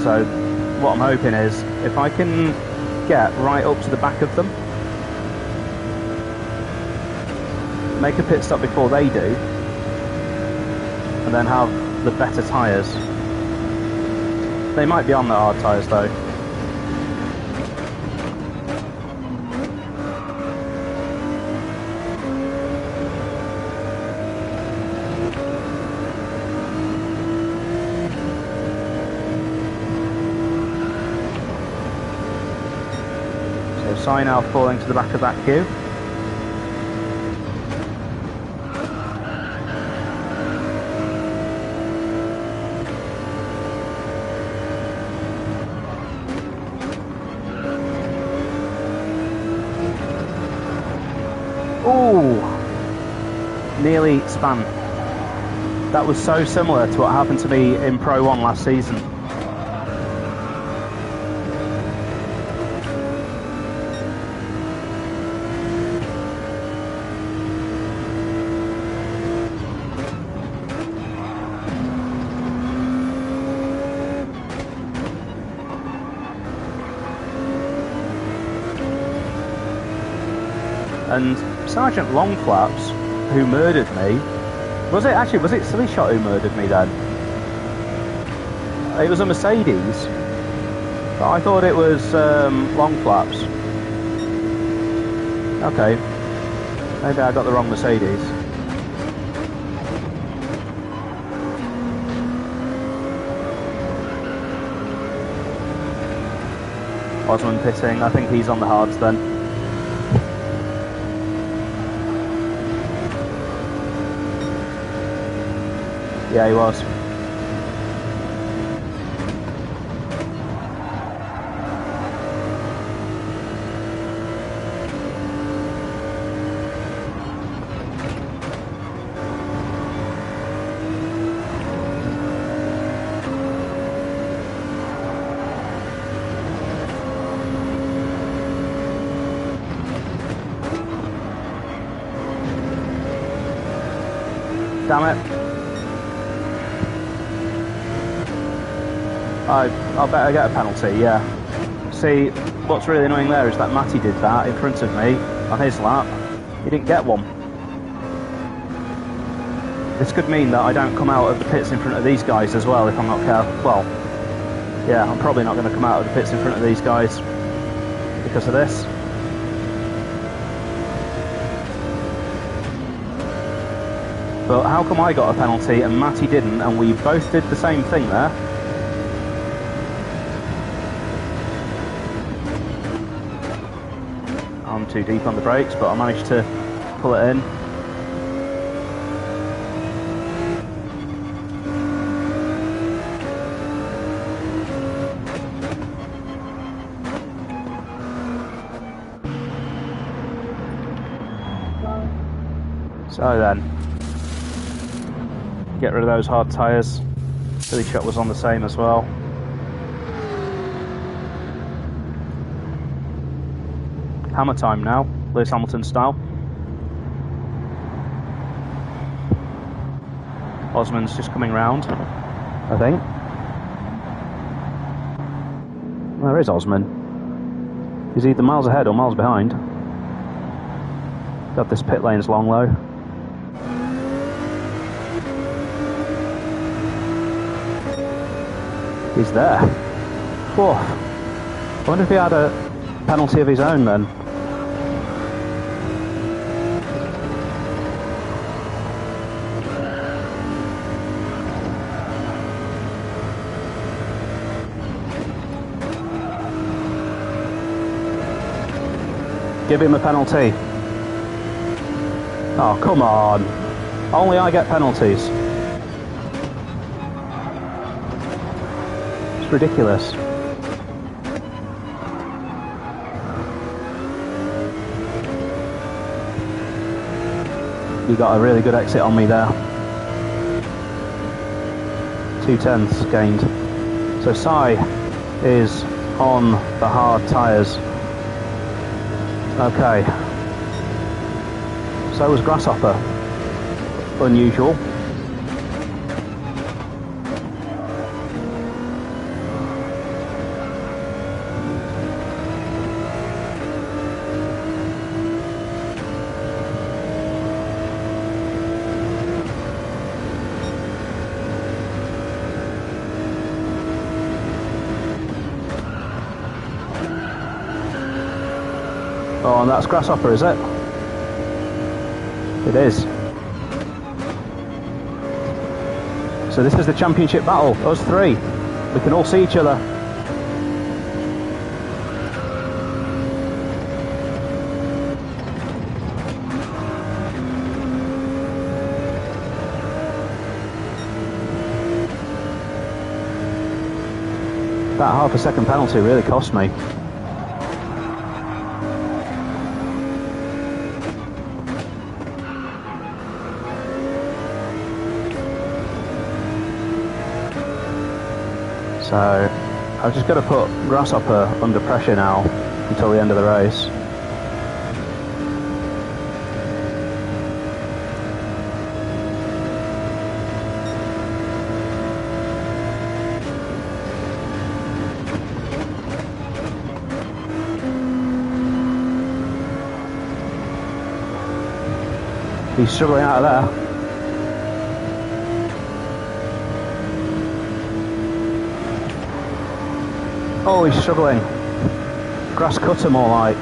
So what I'm hoping is if I can get right up to the back of them, make a pit stop before they do, and then have the better tyres. They might be on the hard tyres though. So Sai now falling to the back of that queue. Nearly span. That was so similar to what happened to me in Pro 1 last season. And Sergeant Longflaps, who murdered me, was it Silly Shot who murdered me then? It was a Mercedes, but I thought it was Longflaps. Okay, maybe I got the wrong Mercedes. Osman pitting, I think he's on the hards then. Yeah, he was. Damn it. I bet I get a penalty, yeah. See, what's really annoying there is that Matty did that in front of me on his lap. He didn't get one. This could mean that I don't come out of the pits in front of these guys as well if I'm not careful. Well, yeah, I'm probably not going to come out of the pits in front of these guys because of this. But how come I got a penalty and Matty didn't, and we both did the same thing there? I'm too deep on the brakes, but I managed to pull it in. So then, get rid of those hard tyres. Silly Shot was on the same as well. Hammer time now, Lewis Hamilton style. Osman's just coming round, I think. Where is Osman? He's either miles ahead or miles behind. God, this pit lane's long though. He's there. Whoa. I wonder if he had a penalty of his own then. Give him a penalty. Oh, come on. Only I get penalties. It's ridiculous. You got a really good exit on me there. 2/10 gained. So Sai is on the hard tyres. Okay. So was Grasshopper. Unusual. on, that's Grasshopper, is it? It is. So this is the championship battle, us three. We can all see each other. That half a second penalty really cost me. So I've just got to put Grasshopper under pressure now until the end of the race. He's struggling out of there. Oh, he's struggling. Grass cutter more like.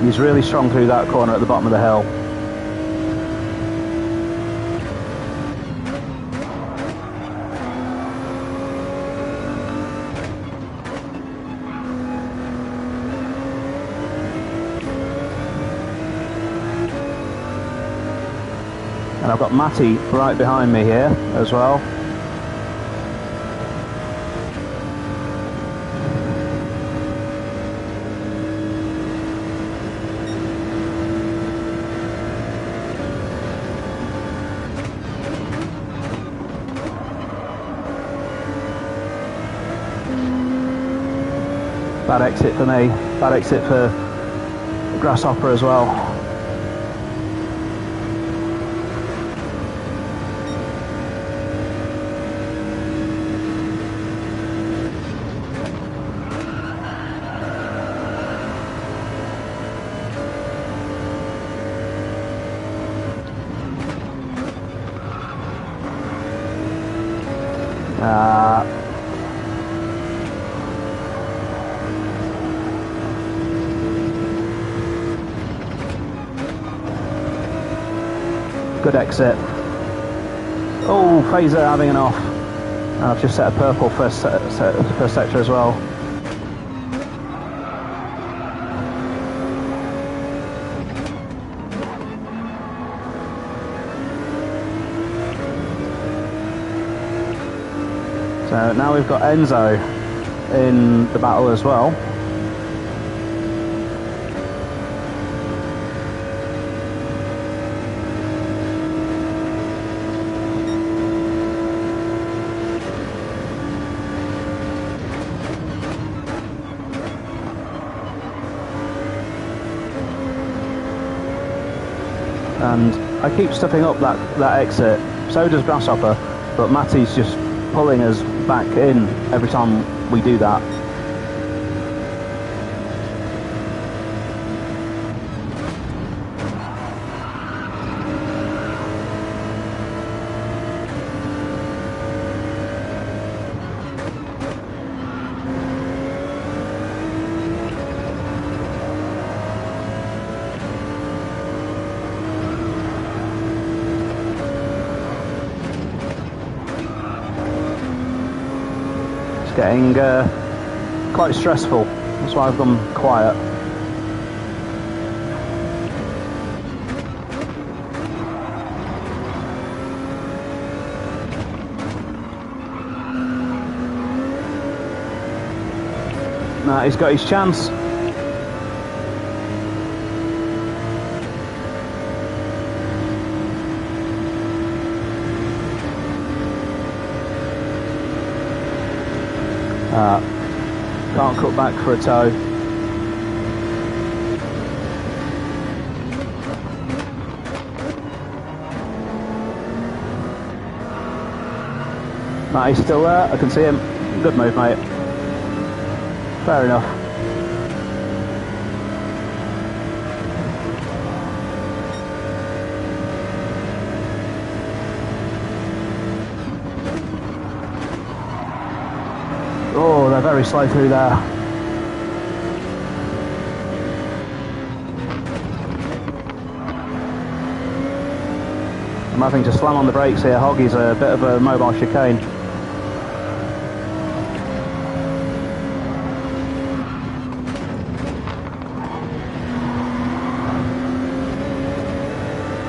He's really strong through that corner at the bottom of the hill. And I've got Matty right behind me here as well. Bad exit for me, bad exit for Grasshopper as well. Good exit. Oh, Phaser having an off. And I've just set a purple first sector as well. So now we've got Enzo in the battle as well. And I keep stepping up that exit, so does Grasshopper, but Matty's just pulling us back in every time we do that. Getting quite stressful, that's why I've gone quiet. Nah, he's got his chance. Can't cut back for a toe. Matty's still there. I can see him. Good move, mate. Fair enough. Oh, they're very slow through there. I'm having to slam on the brakes here. Hoggy's a bit of a mobile chicane.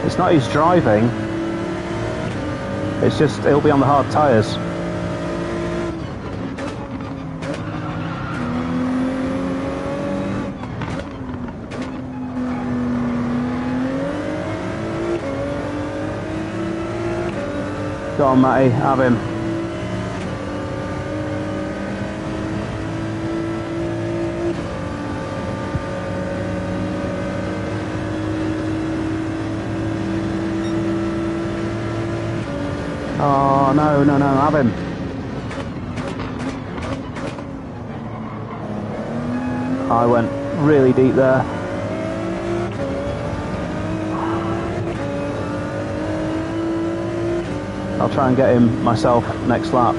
It's not his driving. It's just, he'll be on the hard tyres. Go on, Matty, have him. Oh, no, have him. I went really deep there. I'll try and get him myself next lap.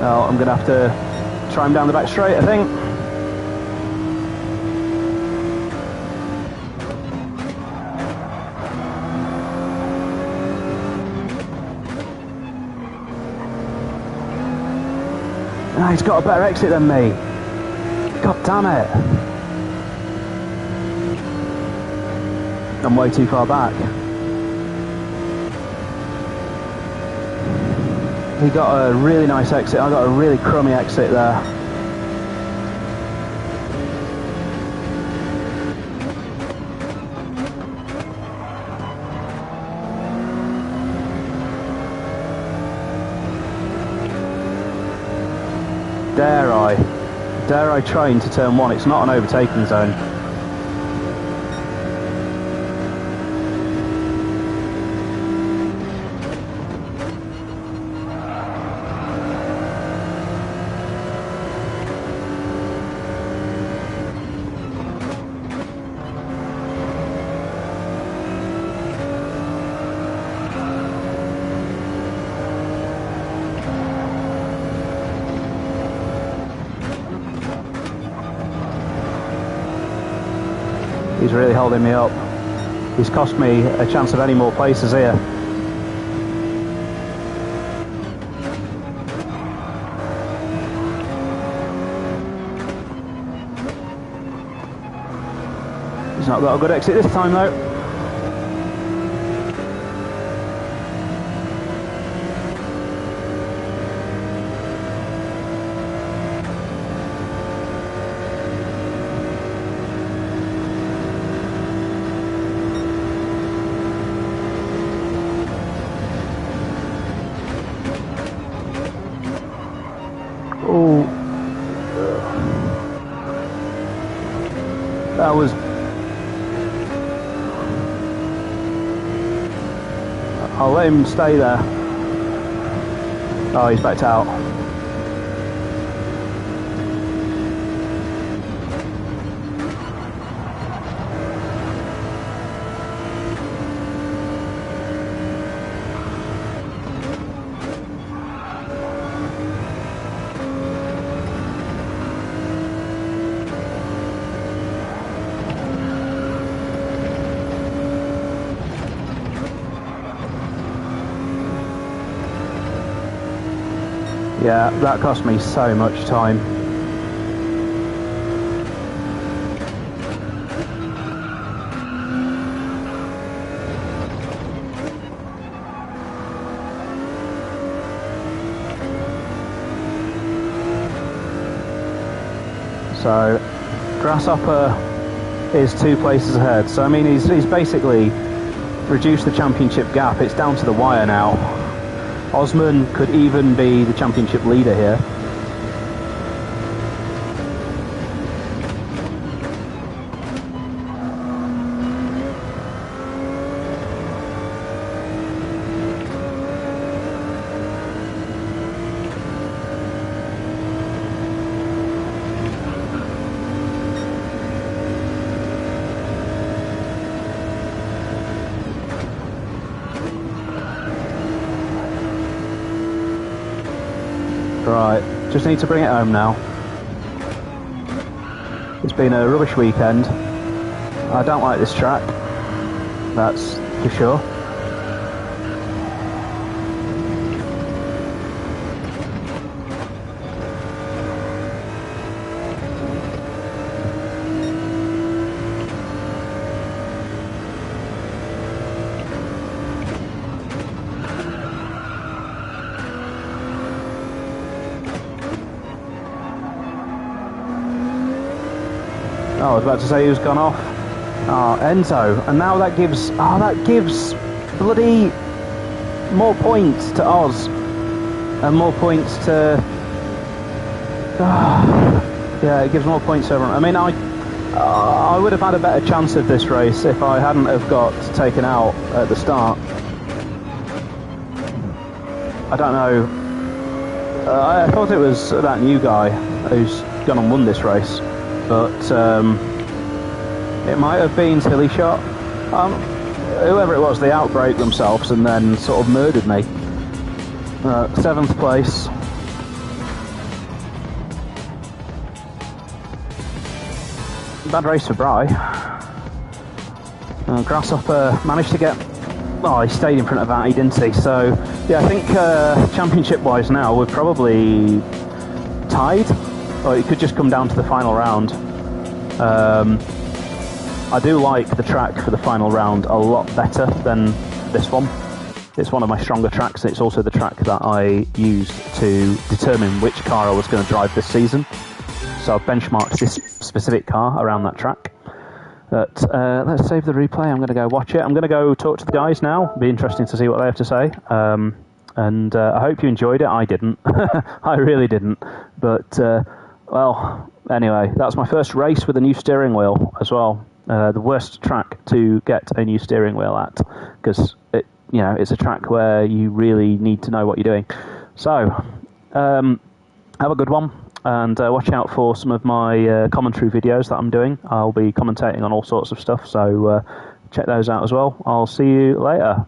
Now I'm going to have to try him down the back straight, I think. Ah, he's got a better exit than me. God damn it. I'm way too far back. He got a really nice exit. I got a really crummy exit there. Dare I try into turn one? It's not an overtaking zone. He's really holding me up. He's cost me a chance of any more places here. He's not got a good exit this time though. Oh, that was... I'll let him stay there. Oh, he's backed out. Yeah, that cost me so much time. So Grasshopper is 2 places ahead. So I mean, he's basically reduced the championship gap. It's down to the wire now. Osman could even be the championship leader here. Right, just need to bring it home now. It's been a rubbish weekend. I don't like this track, that's for sure. Oh, I was about to say who's gone off. Oh, Enzo. And now that gives bloody more points to Oz. And more points to... yeah, it gives more points to everyone. I mean, I would have had a better chance of this race if I hadn't have got taken out at the start. I don't know. I thought it was that new guy who's gone and won this race. But it might have been Silly Shot. Whoever it was, they outbraked themselves and then sort of murdered me. 7th place. Bad race for Bry. Grasshopper managed to get... Oh, he stayed in front of Atty, didn't he? So, yeah, I think championship-wise now, we're probably tied. Or it could just come down to the final round. I do like the track for the final round a lot better than this one. It's one of my stronger tracks. It's also the track that I used to determine which car I was going to drive this season. So I've benchmarked this specific car around that track. But let's save the replay. I'm going to go watch it. I'm going to go talk to the guys now. It'll be interesting to see what they have to say. And I hope you enjoyed it. I didn't. I really didn't. But... well, anyway, that's my first race with a new steering wheel as well. The worst track to get a new steering wheel at, because it's a track where you really need to know what you're doing. So, have a good one, and watch out for some of my commentary videos that I'm doing. I'll be commentating on all sorts of stuff, so check those out as well. I'll see you later.